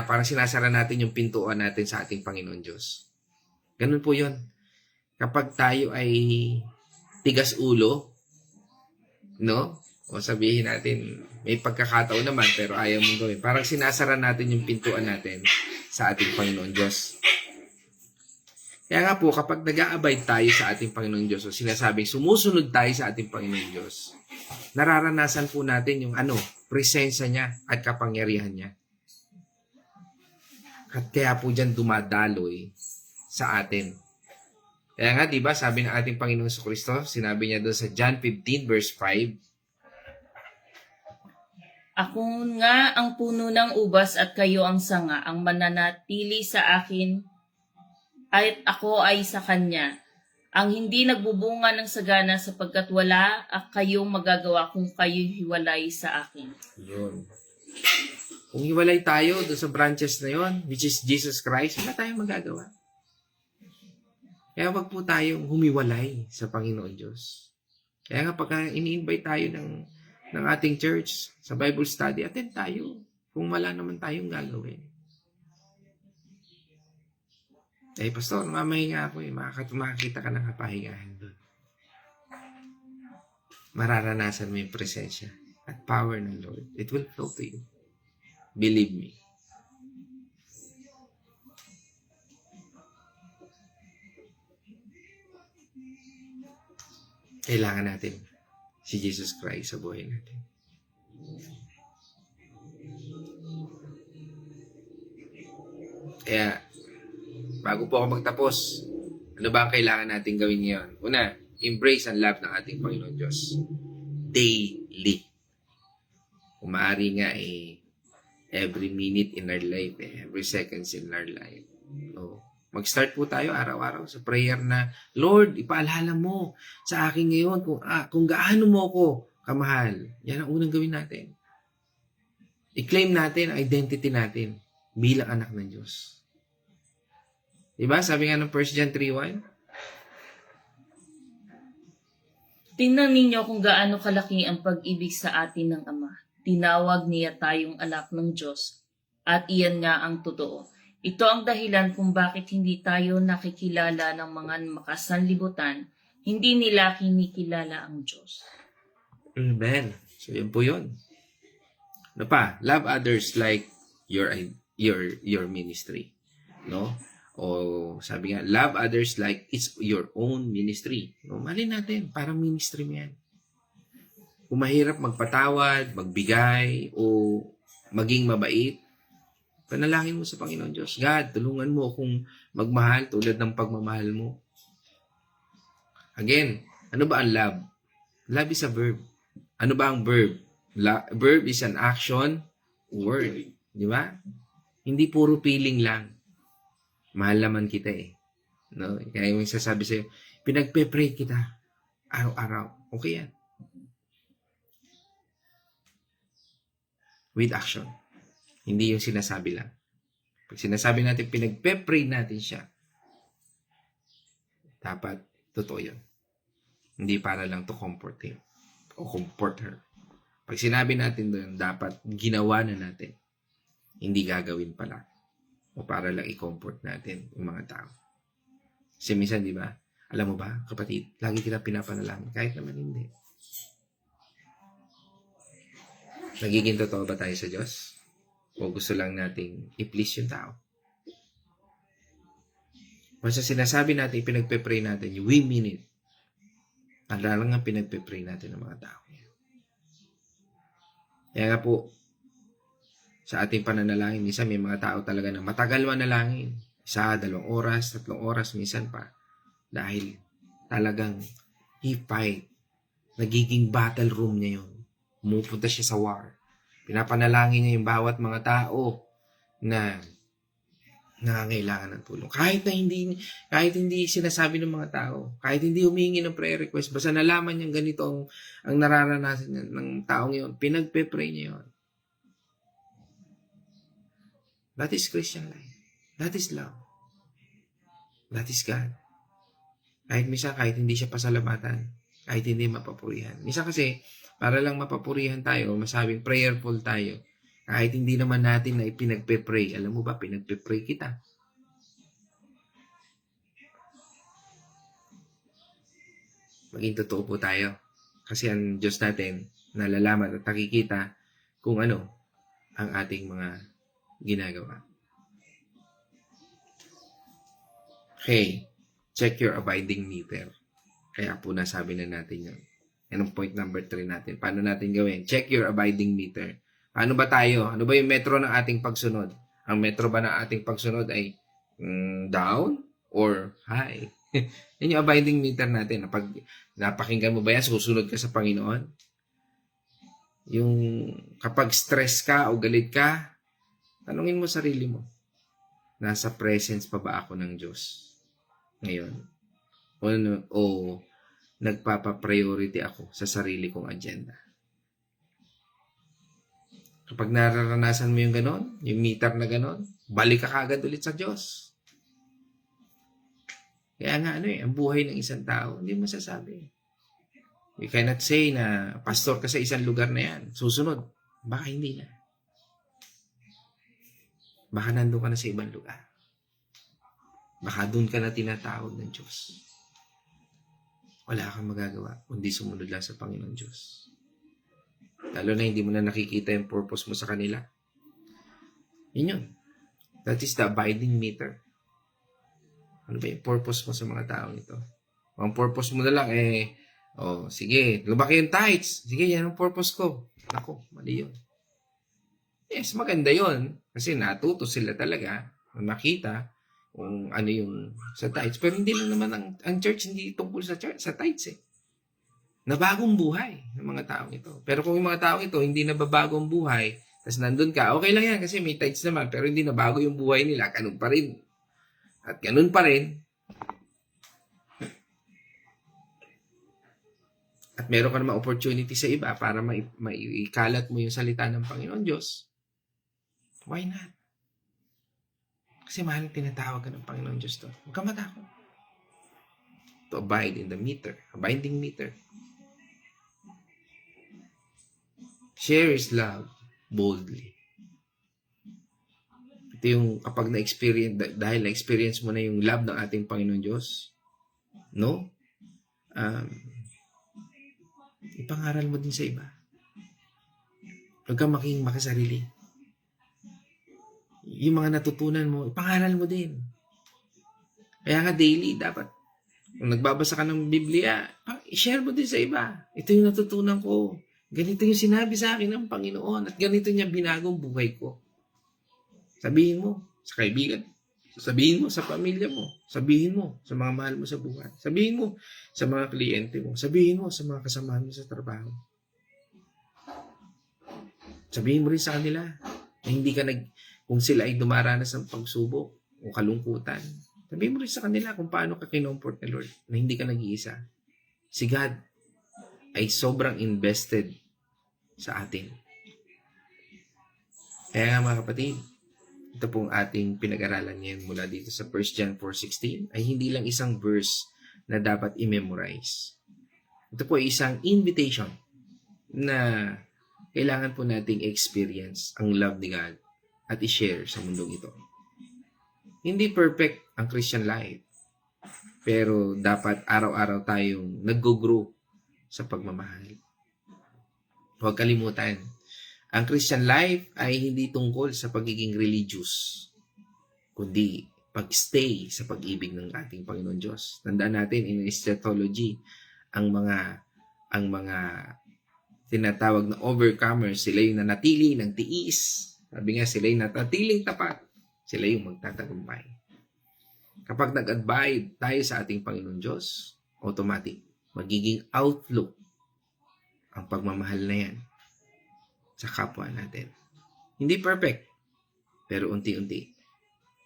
parang sinasara natin yung pintuan natin sa ating Panginoon Diyos. Ganun po yun. Kapag tayo ay tigas ulo, no? O sabihin natin, may pagkakataon naman pero ayaw mong gawin. Parang sinasara natin yung pintuan natin sa ating Panginoon Diyos. Kaya nga po, kapag nag-a-abide tayo sa ating Panginoon Diyos o sinasabing sumusunod tayo sa ating Panginoon Diyos, nararanasan po natin yung presensya niya at kapangyarihan niya. At kaya po dyan dumadaloy sa atin. Kaya nga, di ba, sabi ng ating Panginoon Kristo, sinabi niya doon sa John 15 verse 5, Ako nga ang puno ng ubas at kayo ang sanga, ang mananatili sa akin at ako ay sa kanya. Ang hindi nagbubunga ng sagana sapagkat wala kayong magagawa kung kayo hiwalay sa akin. yun. Kung hiwalay tayo doon sa branches na yon, which is Jesus Christ, wala tayong magagawa. Kaya wag po tayong humiwalay sa Panginoon Diyos. Kaya nga pagka ini-invite tayo ng ating church sa Bible study, attend tayo kung wala naman tayong gagawin. Pastor, mamahinga ako makakita ka ng kapahingahan doon. Mararanasan mo yung presensya at power ng Lord. It will flow to you. Believe me. Kailangan natin si Jesus Christ sa buhay natin. Kaya, bago po ako magtapos, ano ba ang kailangan natin gawin ngayon? Una, embrace and love ng ating Panginoon Diyos. Daily. Kung maaari nga every minute in our life, every seconds in our life. So, mag-start po tayo araw-araw sa prayer na, Lord, ipaalala mo sa akin ngayon kung gaano mo ako kamahal. Yan ang unang gawin natin. I-claim natin ang identity natin bilang anak ng Diyos. Diba? Sabi nga ng 1 John 3:1. Tingnan ninyo kung gaano kalaki ang pag-ibig sa atin ng Ama. Tinawag niya tayong anak ng Diyos at iyan nga ang totoo. Ito ang dahilan kung bakit hindi tayo nakikilala ng mga makasanlibutan, hindi nila kinikilala ang Diyos. Amen. So, yun po yun. Ano pa? Love others like your ministry. No? O sabi nga, love others like it's your own ministry. No? Malin natin, parang ministry mo yan. Kung mahirap magpatawad, magbigay, o maging mabait, panalangin mo sa Panginoon Diyos. God, tulungan mo akong magmahal tulad ng pagmamahal mo. Again, ano ba ang love? Love is a verb. Ano ba ang verb? Verb is an action word. Di ba? Hindi puro feeling lang. Mahal naman kita No? Kaya yung sasabi sa'yo, pinagpe-pray kita araw-araw. Okay yan. With action. Hindi yung sinasabi lang. Pag sinasabi natin, pinagpe-pray natin siya, dapat totoo yun. Hindi para lang to comfort him o comfort her. Pag sinabi natin doon, dapat ginawa na natin. Hindi gagawin pala. O para lang i-comfort natin yung mga tao. Kasi minsan, di ba? Alam mo ba, kapatid, lagi kita pinapanalangin. Kahit naman hindi. Nagiging totoo ba tayo sa Diyos? O gusto lang nating i-please yung tao? Basta sinasabi natin, pinagpe-pray natin, we mean it. At lang nga pinagpe-pray natin ng mga tao. Kaya nga po, sa ating pananalangin, minsan may mga tao talaga na matagal manalangin. 1, 2 oras, 3 oras, minsan pa. Dahil talagang he fight. Nagiging battle room niya yun. Pumupunta siya sa war. Pinapanalangin niya yung bawat mga tao na nangangailangan ng tulong. Kahit hindi sinasabi ng mga tao, kahit hindi humingi ng prayer request, basta nalaman niyang ganito ang nararanasan niya ng taong yun, pinagpe-pray niya yun. That is Christian life. That is love. That is God. Kahit hindi siya pasalamatan, kahit hindi mapapurihan. Minsan kasi, para lang mapapurihan tayo, masabing prayerful tayo, kahit hindi naman natin na ipinagpe-pray. Alam mo ba, pinagpe-pray kita. Maging totoo po tayo. Kasi ang Diyos natin, nalalaman at nakikita kung ano ang ating mga ginagawa. Okay, check your abiding meter. Kaya po nasabi na natin yun. Yan ang point number 3 natin. Paano natin gawin? Check your abiding meter. Paano ba tayo? Ano ba yung metro ng ating pagsunod? Ang metro ba ng ating pagsunod ay down or high? Yan yung abiding meter natin. Napakinggan mo ba yan? Susunod ka sa Panginoon? Yung kapag stress ka o galit ka, tanungin mo sarili mo. Nasa presence pa ba ako ng Diyos ngayon? O nagpapa-priority ako sa sarili kong agenda? Kapag nararanasan mo yung ganon, yung meter na ganon, balik ka kagad ulit sa Diyos. Kaya nga ang buhay ng isang tao, hindi masasabi. You cannot say na pastor ka sa isang lugar na yan. Susunod, baka hindi na. Baka nandun ka na sa ibang lugar. Baka doon ka na tinatawag ng Diyos. Wala kang magagawa, kundi sumunod lang sa Panginoon Diyos. Lalo na hindi mo na nakikita yung purpose mo sa kanila. Yun. That is the abiding meter. Ano ba yung purpose mo sa mga taong ito? Ang purpose mo na lang sige, lumaki yung tithes. Sige, yan ang purpose ko. Ako, mali yun. Yes, maganda yun. Kasi natuto sila talaga na makita kung ano yung sa tithes. Pero hindi lang naman ang church, hindi tungkol sa tithes eh. Nabagong buhay ng mga taong ito. Pero kung yung mga taong ito hindi nababagong buhay, tapos nandun ka, okay lang yan kasi may tithes naman, pero hindi nabago yung buhay nila, ganun pa rin. At ganun pa rin. At meron ka naman opportunity sa iba para maikalat mo yung salita ng Panginoon Diyos. Why not? Kasi mahal tinatawag ka ng Panginoon Diyos to. Huwag ka matakot. To abide in the meter. Abiding meter. Share His love boldly. Ito yung kapag na-experience, dahil na-experience mo na yung love ng ating Panginoon Diyos, no? Ipangaral mo din sa iba. Huwag kang makasarili. Yung mga natutunan mo, ipangaral mo din. Kaya nga daily, dapat, kung nagbabasa ka ng Biblia, i-share mo din sa iba. Ito yung natutunan ko. Ganito yung sinabi sa akin ng Panginoon at ganito niya binagong buhay ko. Sabihin mo sa kaibigan. Sabihin mo sa pamilya mo. Sabihin mo sa mga mahal mo sa buhay. Sabihin mo sa mga kliyente mo. Sabihin mo sa mga kasamahan mo sa trabaho. Sabihin mo rin sa kanila na hindi ka kung sila ay dumaranas ng pagsubok o kalungkutan. Sabihin mo rin sa kanila kung paano ka kinomfort ni Lord na hindi ka nag-iisa. Si God ay sobrang invested sa atin. Kaya nga mga kapatid, ito pong ating pinag-aralan ngayon mula dito sa 1 John 4:16 ay hindi lang isang verse na dapat i-memorize. Ito po ay isang invitation na kailangan po nating experience ang love ni God at i-share sa mundong ito. Hindi perfect ang Christian life, pero dapat araw-araw tayong nag-grow sa pagmamahal. Huwag kalimutan, ang Christian life ay hindi tungkol sa pagiging religious, kundi pag-stay sa pag-ibig ng ating Panginoon Diyos. Tandaan natin in eschatology, ang mga tinatawag na overcomers, sila yung nanatili ng tiis. Sabi nga, sila yung natatiling tapat. Sila yung magtatagumpay. Kapag nag-abide tayo sa ating Panginoon Diyos, automatic, magiging outlook ang pagmamahal na yan sa kapwa natin. Hindi perfect. Pero unti-unti,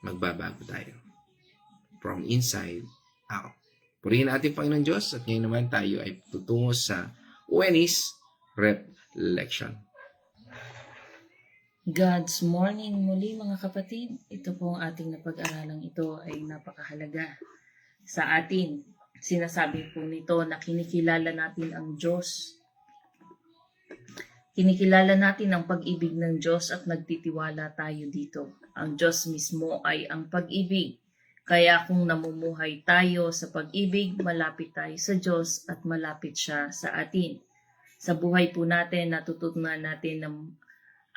magbabago tayo. From inside out. Purihin natin Panginoon Diyos at ngayon naman tayo ay tutungo sa Wednesday's Reflection. God's morning muli mga kapatid. Ito po ang ating napag-aralang ito ay napakahalaga sa atin. Sinasabi po nito na kinikilala natin ang Diyos. Kinikilala natin ang pag-ibig ng Diyos at nagtitiwala tayo dito. Ang Diyos mismo ay ang pag-ibig. Kaya kung namumuhay tayo sa pag-ibig, malapit tayo sa Diyos at malapit siya sa atin. Sa buhay po natin, natutunan natin na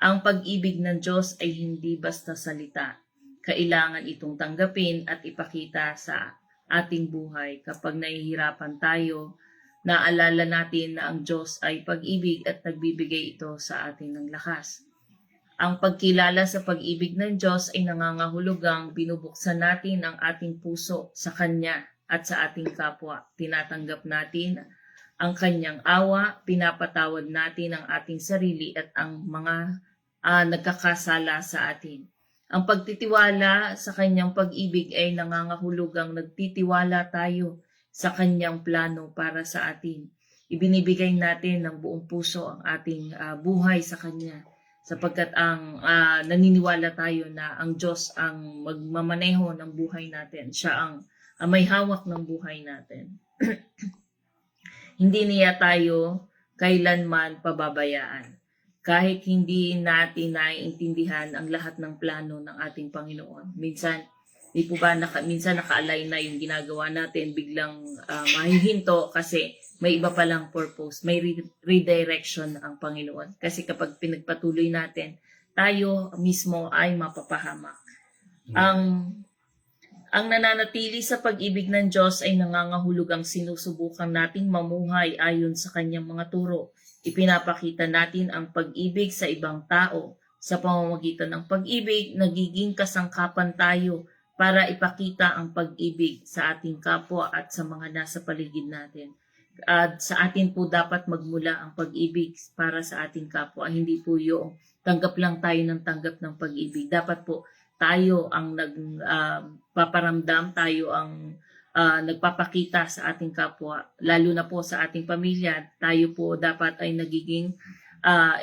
ang pag-ibig ng Diyos ay hindi basta salita. Kailangan itong tanggapin at ipakita sa ating buhay. Kapag nahihirapan tayo, naalala natin na ang Diyos ay pag-ibig at nagbibigay ito sa atin ng lakas. Ang pagkilala sa pag-ibig ng Diyos ay nangangahulugang binubuksan natin ang ating puso sa Kanya at sa ating kapwa. Tinatanggap natin ang Kanyang awa, pinapatawad natin ang ating sarili at ang mga nagkakasala sa atin. Ang pagtitiwala sa Kanyang pag-ibig ay nangangahulugang nagtitiwala tayo sa Kanyang plano para sa atin. Ibinibigay natin ng buong puso ang ating buhay sa Kanya sapagkat ang naniniwala tayo na ang Diyos ang magmamaneho ng buhay natin. Siya ang may hawak ng buhay natin. Hindi niya tayo kailanman pababayaan. Kahit hindi natin naiintindihan ang lahat ng plano ng ating Panginoon. Minsan, di po ba, minsan naka-align na yung ginagawa natin, biglang mahihinto kasi may iba palang purpose, may redirection ang Panginoon. Kasi kapag pinagpatuloy natin, tayo mismo ay mapapahamak. Ang nananatili sa pag-ibig ng Diyos ay nangangahulugang sinusubukan nating mamuhay ayon sa Kanyang mga turo. Ipinapakita natin ang pag-ibig sa ibang tao. Sa pamamagitan ng pag-ibig, nagiging kasangkapan tayo para ipakita ang pag-ibig sa ating kapwa at sa mga nasa paligid natin. At sa atin po dapat magmula ang pag-ibig para sa ating kapwa. Hindi po yung tanggap lang tayo ng tanggap ng pag-ibig. Dapat po tayo ang nagpaparamdam, tayo ang nagpapakita sa ating kapwa, lalo na po sa ating pamilya. Tayo po dapat ay nagiging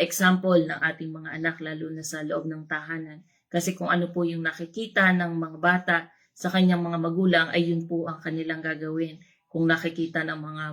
example ng ating mga anak, lalo na sa loob ng tahanan. Kasi kung ano po yung nakikita ng mga bata sa kanyang mga magulang, ay yun po ang kanilang gagawin. Kung nakikita ng mga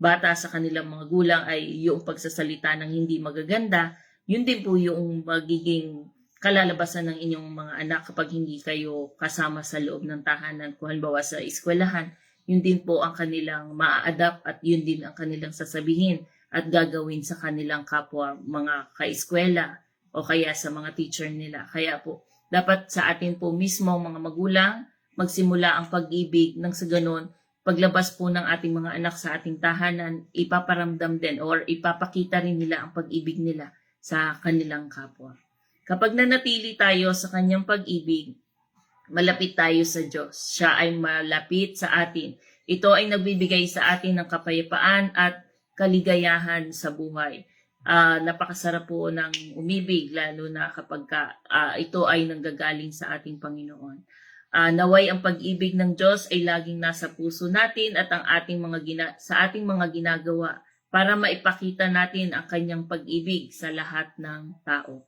bata sa kanilang mga gulang ay yung pagsasalita ng hindi magaganda, yun din po yung magiging kalalabasan ng inyong mga anak kapag hindi kayo kasama sa loob ng tahanan. Kung halimbawa sa eskwelahan, yun din po ang kanilang maa-adapt at yun din ang kanilang sasabihin at gagawin sa kanilang kapwa, mga kaeskwela o kaya sa mga teacher nila. Kaya po, dapat sa atin po mismo mga magulang, magsimula ang pag-ibig nang sa ganun, paglabas po ng ating mga anak sa ating tahanan, ipaparamdam din or ipapakita rin nila ang pag-ibig nila sa kanilang kapwa. Kapag nanatili tayo sa Kanyang pag-ibig, malapit tayo sa Diyos. Siya ay malapit sa atin. Ito ay nagbibigay sa atin ng kapayapaan at kaligayahan sa buhay. Napakasarap po ng umibig, lalo na kapag ito ay nanggagaling sa ating Panginoon. Naway ang pag-ibig ng Diyos ay laging nasa puso natin at ang ating sa ating mga ginagawa para maipakita natin ang Kanyang pag-ibig sa lahat ng tao.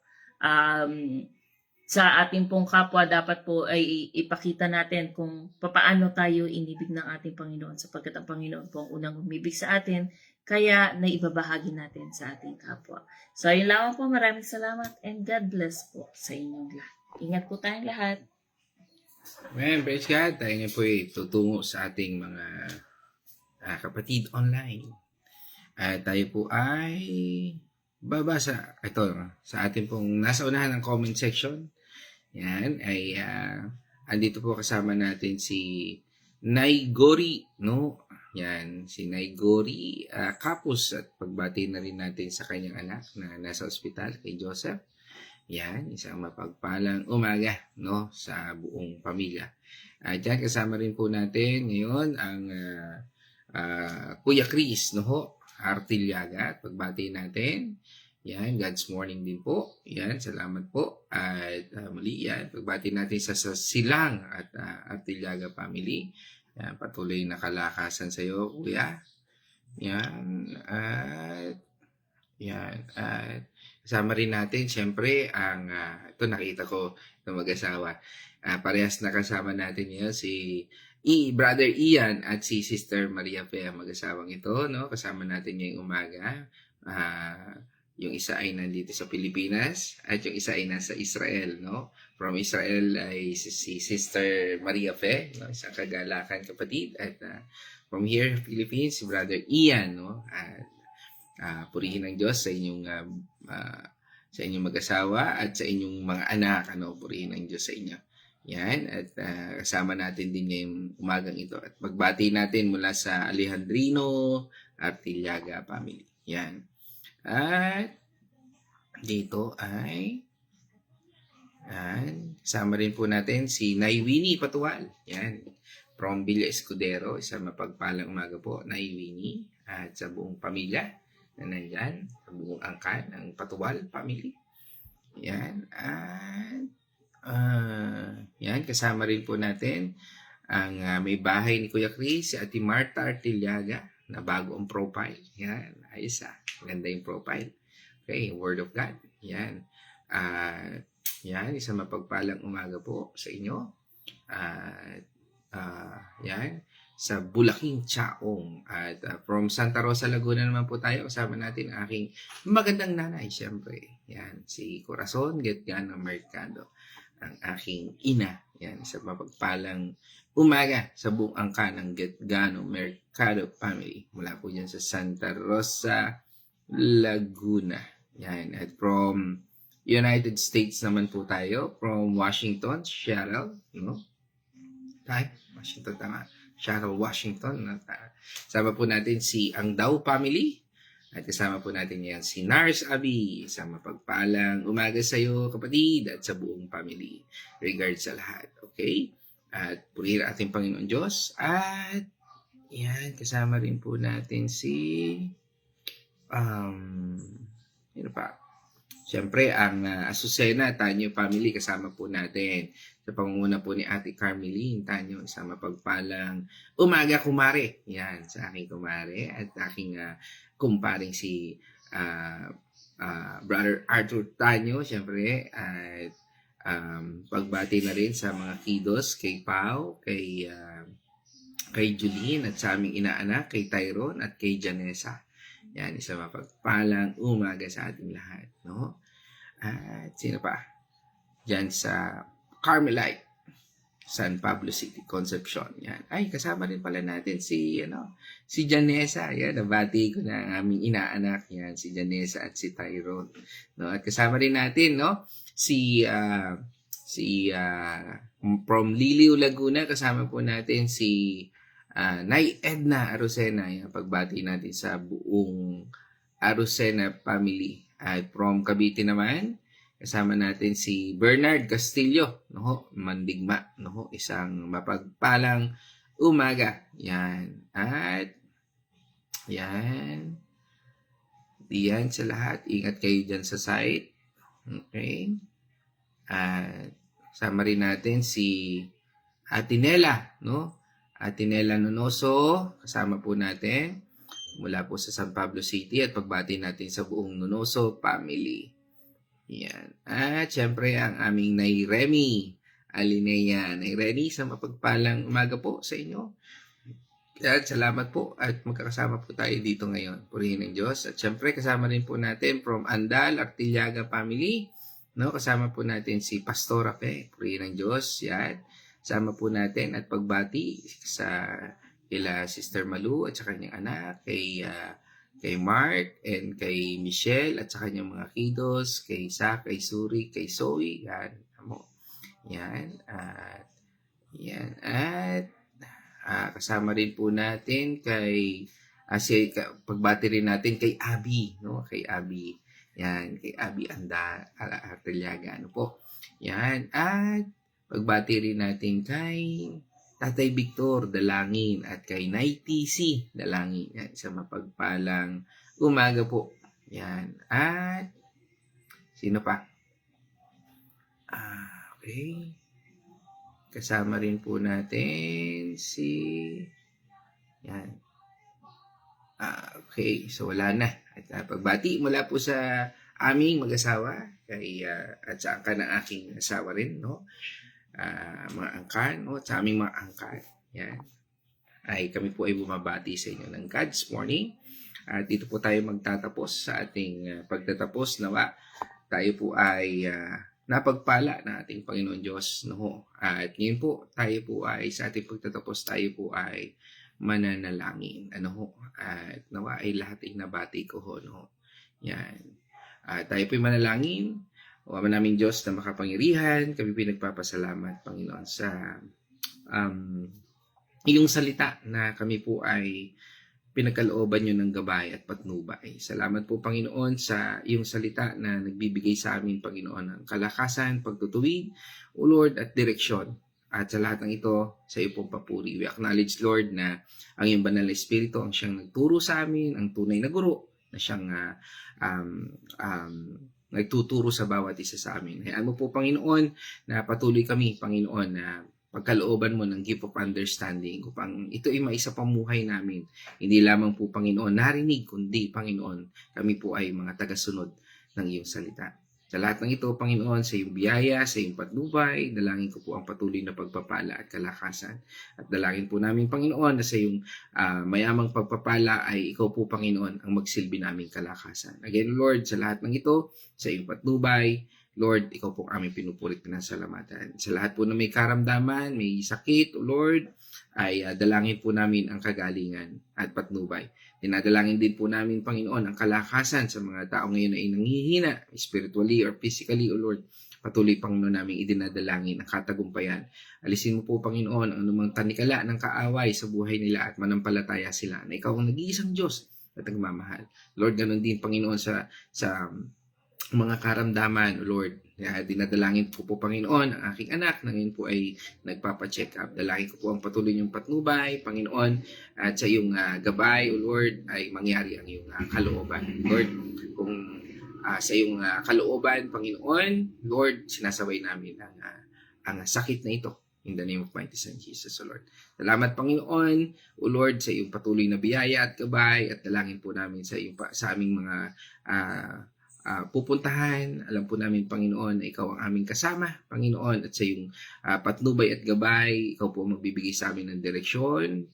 Sa ating pong kapwa, dapat po ay ipakita natin kung paano tayo inibig ng ating Panginoon sapagkat ang Panginoon po ang unang umibig sa atin, kaya naibabahagi natin sa ating kapwa. So, yun lang po. Maraming salamat and God bless po sa inyong lahat. Ingat po tayong lahat. Amen, praise God. Tayo nga po tutungo sa ating mga kapatid online. At tayo po ay babasa ito sa ating pong nasa unahan ng comment section. Yan ay andito po kasama natin si Naigori, no? Yan, si Naigori Kapus, at pagbati na rin natin sa kanyang anak na nasa ospital, kay Joseph. Yan, isang mapagpalang umaga, no, sa buong pamilya. At yan, kasama rin po natin ngayon ang Kuya Chris, no ho, Artiliaga. Pagbati natin Yan, God's morning din po. Yan, salamat po. At muli yan, pagbati natin sa Silang at Artillaga family. Yan, patuloy na kalakasan sa iyo, kuya. Yan, at kasama rin natin, syempre, ito nakita ko ng mag-asawa. Parehas na kasama natin ngayon si Brother Ian at si Sister Maria Fe, mag-asawang ito, no? Kasama natin ngayong umaga. Yung isa ay nandito sa Pilipinas at yung isa ay nasa Israel, no? From Israel ay si Sister Maria Fe, no? Isang kagalakan kapatid. At from here, Philippines, si Brother Ian, no? At purihin ng Diyos sa inyong mag-asawa at sa inyong mga anak, ano? Purihin ng Diyos sa inyo. Yan, at kasama natin din ngayong umagang ito. At magbati natin mula sa Alejandrino Artillaga family. Yan. At dito ay kasama rin po natin si Nay Winnie Patual. Yan. From Villa Escudero. Isang mapagpalang umaga po, Nay Winnie. At sa buong pamilya na nandyan. Sa buong angkan ng Patual family. Yan. At yan, kasama rin po natin ang may bahay ni Kuya Chris, si Ate Marta Artillaga, na bago ang profile. Yan, ayos maganda yung profile. Okay, Word of God. Yan. Yan, isang mapagpalang umaga po sa inyo. Yan, sa Bulaking Chaong. At from Santa Rosa, Laguna naman po tayo. Kasama natin ang aking magandang nanay, syempre. Yan, si Corazon Getgano Mercado. Ang aking ina. Yan, sa mapagpalang umaga sa buong angka ng Getgano Mercado family. Mula po dyan sa Santa Rosa, Laguna. Yan. At from United States naman po tayo. From Washington, Seattle. No? Washington, tama. Seattle, Washington. Sama po natin si Angdaw family. At kasama po natin yan si Nars Abi. Sa mapagpalang umaga sa iyo, kapatid, at sa buong family. Regards sa lahat. Okay? At purihin ating Panginoon Diyos. At yan, kasama rin po natin si yun pa. Siyempre, ang Azucena Tanyo family, kasama po natin sa pangunguna po ni Ate Carmeline Tanyo, sa mapagpalang umaga, kumare. Yan, sa aking kumare at aking kumparing si Brother Arthur Tanyo, siyempre, at pagbati na rin sa mga kiddos, kay Pau, kay Julene, at sa aming inaanak, kay Tyrone, at kay Janessa. Yan, isang mapagpalang umaga sa ating lahat, no? At sino pa? Diyan sa Carmelite, San Pablo City, Concepcion. Yan. Ay, kasama rin pala natin si Janessa. Yan, nabati ko na ang aming inaanak. Yan, si Janessa at si Tyrone. No? At kasama rin natin, no? From Liliw, Laguna, kasama po natin si Nay Edna Arocena. Yan, pagbati natin sa buong Arocena family. At from Cavite naman, kasama natin si Bernard Castillo, no? Mandigma, no? Isang mapagpalang umaga. Yan. At yan. Diyan sa lahat. Ingat kayo dyan sa site. Okay. At kasama rin natin si Atinela, no? Atinela Nonoso, kasama po natin mula po sa San Pablo City, at pagbati natin sa buong Nonoso family. Yan. At syempre ang aming Nay Remy Alinea. Nay Remy, sa mapagpalang umaga po sa inyo. At salamat po at magkakasama po tayo dito ngayon. Purihin ng Diyos. At syempre kasama rin po natin from Andal Artillaga family. No, kasama po natin si Pastora Fe. Purihin ng Diyos. Yan. Kasama po natin at pagbati sa kila Sister Malu at sa kanyang anak, kay Mark and kay Michelle at sa kanyang mga kiddos, kay Zach, kay Suri, kay Zoe. Yan. Yan. Yan. At kasama rin po natin kay pagbati rin natin kay Abby, no? Kay Abby. Yan, kay Abby Artillaga, ano po. Yan. At pagbati rin natin kay Tatay Victor Dalangin at kay Nay TC Dalangin. Yan, sa mapagpalang umaga po. Yan. At sino pa? Okay. Kasama rin po natin si... Yan. Okay. So, wala na. At pagbati mula po sa aming mag-asawa at sa angkan ng aking asawa rin, no? Mga angkan, no? At sa aming mga angkan. Yan. Ay kami po ay bumabati sa inyo ng God's morning. At dito po tayo magtatapos sa ating pagtatapos. Nawa, tayo po ay... napagpala na ating Panginoon Diyos, no? At ngayon po, tayo po ay sa ating pagtatapos, tayo po ay mananalangin, ano ho? At nawa ay lahat ay nabati ko ho, no? Yan. Tayo po ay manalangin. O ama naming Diyos na makapangyarihan, kami pinagpapasalamat, Panginoon, sa iyong salita na kami po ay pinagkalooban nyo ng gabay at patnubay. Salamat po, Panginoon, sa iyong salita na nagbibigay sa amin, Panginoon, ng kalakasan, pagtutuwid, O Lord, at direksyon. At sa lahat ng ito, sa iyo pong papuri. We acknowledge, Lord, na ang iyong banal na Espiritu ang siyang nagturo sa amin, ang tunay na guro, na siyang nagtuturo sa bawat isa sa amin. Hayaan mo po, Panginoon, na patuloy kami, Panginoon, na pagkalooban mo ng gift of understanding upang ito ay maisapamuhay namin. Hindi lamang po, Panginoon, narinig, kundi, Panginoon, kami po ay mga tagasunod ng iyong salita. Sa lahat ng ito, Panginoon, sa iyong biyaya, sa iyong patnubay, dalangin ko po ang patuloy na pagpapala at kalakasan. At dalangin po namin, Panginoon, na sa iyong mayamang pagpapala ay ikaw po, Panginoon, ang magsilbi naming kalakasan. Again, Lord, sa lahat ng ito, sa iyong patnubay, Lord, ikaw po aming pinupurit pinasalamatan. Sa lahat po na may karamdaman, may sakit, O Lord, ay dalangin po namin ang kagalingan at patnubay. Dinadalangin din po namin, Panginoon, ang kalakasan sa mga tao ngayon ay nanghihina, spiritually or physically, O Lord. Patuloy, Panginoon, namin idinadalangin ang katagumpayan. Alisin mo po, Panginoon, ang anumang tanikala ng kaaway sa buhay nila at manampalataya sila na ikaw ang nag-iisang Diyos at nagmamahal. Lord, ganun din, Panginoon, sa mga karamdaman, O Lord. Dinadalangin ko po, Panginoon, ang aking anak na ngayon po ay nagpapacheck up. Dalangin ko po ang patuloy niyong patnubay, Panginoon, at sa iyong gabay, O Lord, ay mangyari ang iyong kalooban. Lord, kung sa iyong kalooban, Panginoon, Lord, sinasabay namin ang sakit na ito. In the name of mighty Son Jesus, O Lord. Salamat, Panginoon, O Lord, sa iyong patuloy na biyaya at gabay, at dalangin po namin sa aming mga pupuntahan. Alam po namin, Panginoon, na ikaw ang aming kasama, Panginoon, at sa iyong patnubay at gabay, ikaw po magbibigay sa amin ng direksyon,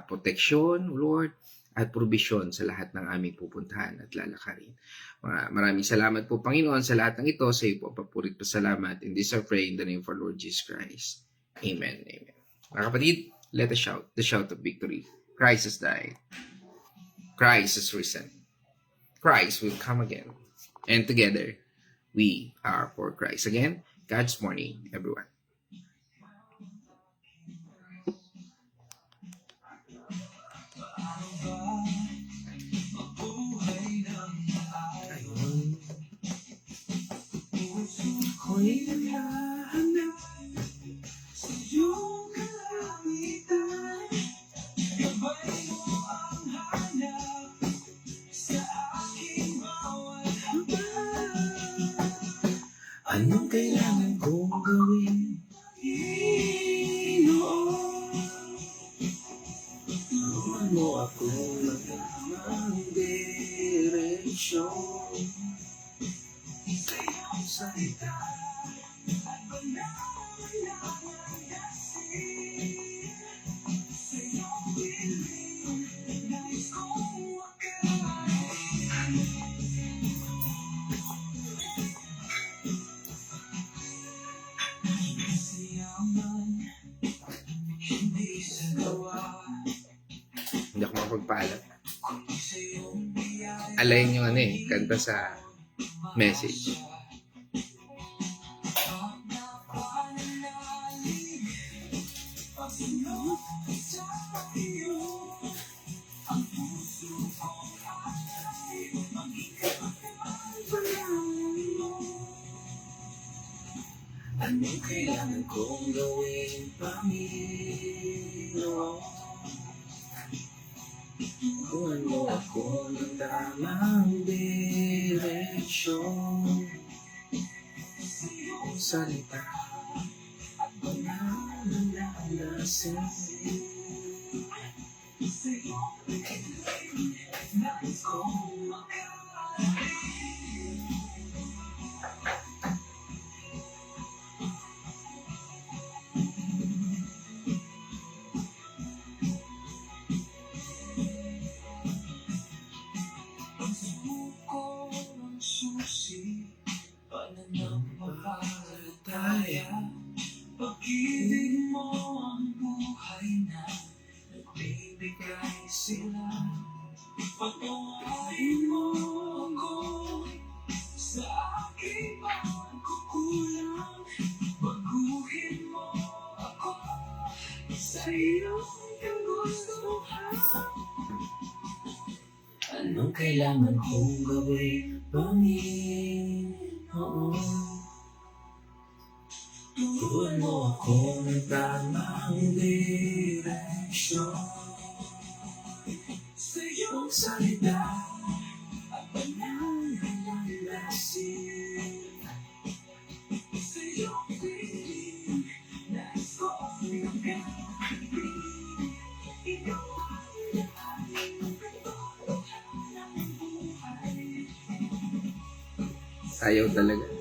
proteksyon, Lord, at provision sa lahat ng aming pupuntahan at lalakarin. Maraming salamat po, Panginoon, sa lahat ng ito. Sa iyo po papurit pasalamat. In this I pray in the name of our Lord Jesus Christ. Amen. Amen. Mga kapatid, let us shout the shout of victory. Christ has died. Christ has risen. Christ will come again. And together, we are for Christ. Again, God's morning, everyone. Anong kailangan kong gawin? Turuan mo akong magandang direksyon. Sa iyong salita at sa iyong piling, nais kong wakain. Hindi ako makapagpaalam. Alayin yung kanta sa message. Anong kailangan kong gawin, Panginoon? Turuan mo ako ng tamang direksyon. Salita na nalalasin. Suko ang susi, pananampalataya. Pag-ibig mo ang buhay na nagbibigay sila. Patawarin mo ako sa aking pagkukulang. Baguhin mo ako sa iyong kagustuhan. Anong kailangan kong gawin, Panginoon? Turuan mo ako ng tamang direksyon. Sa iyong salita at pananalasin. Sa iyong piling, nais ko ang magkakabig. Ikaw ang lahat ng katotohanan ng buhay. Ayaw talaga.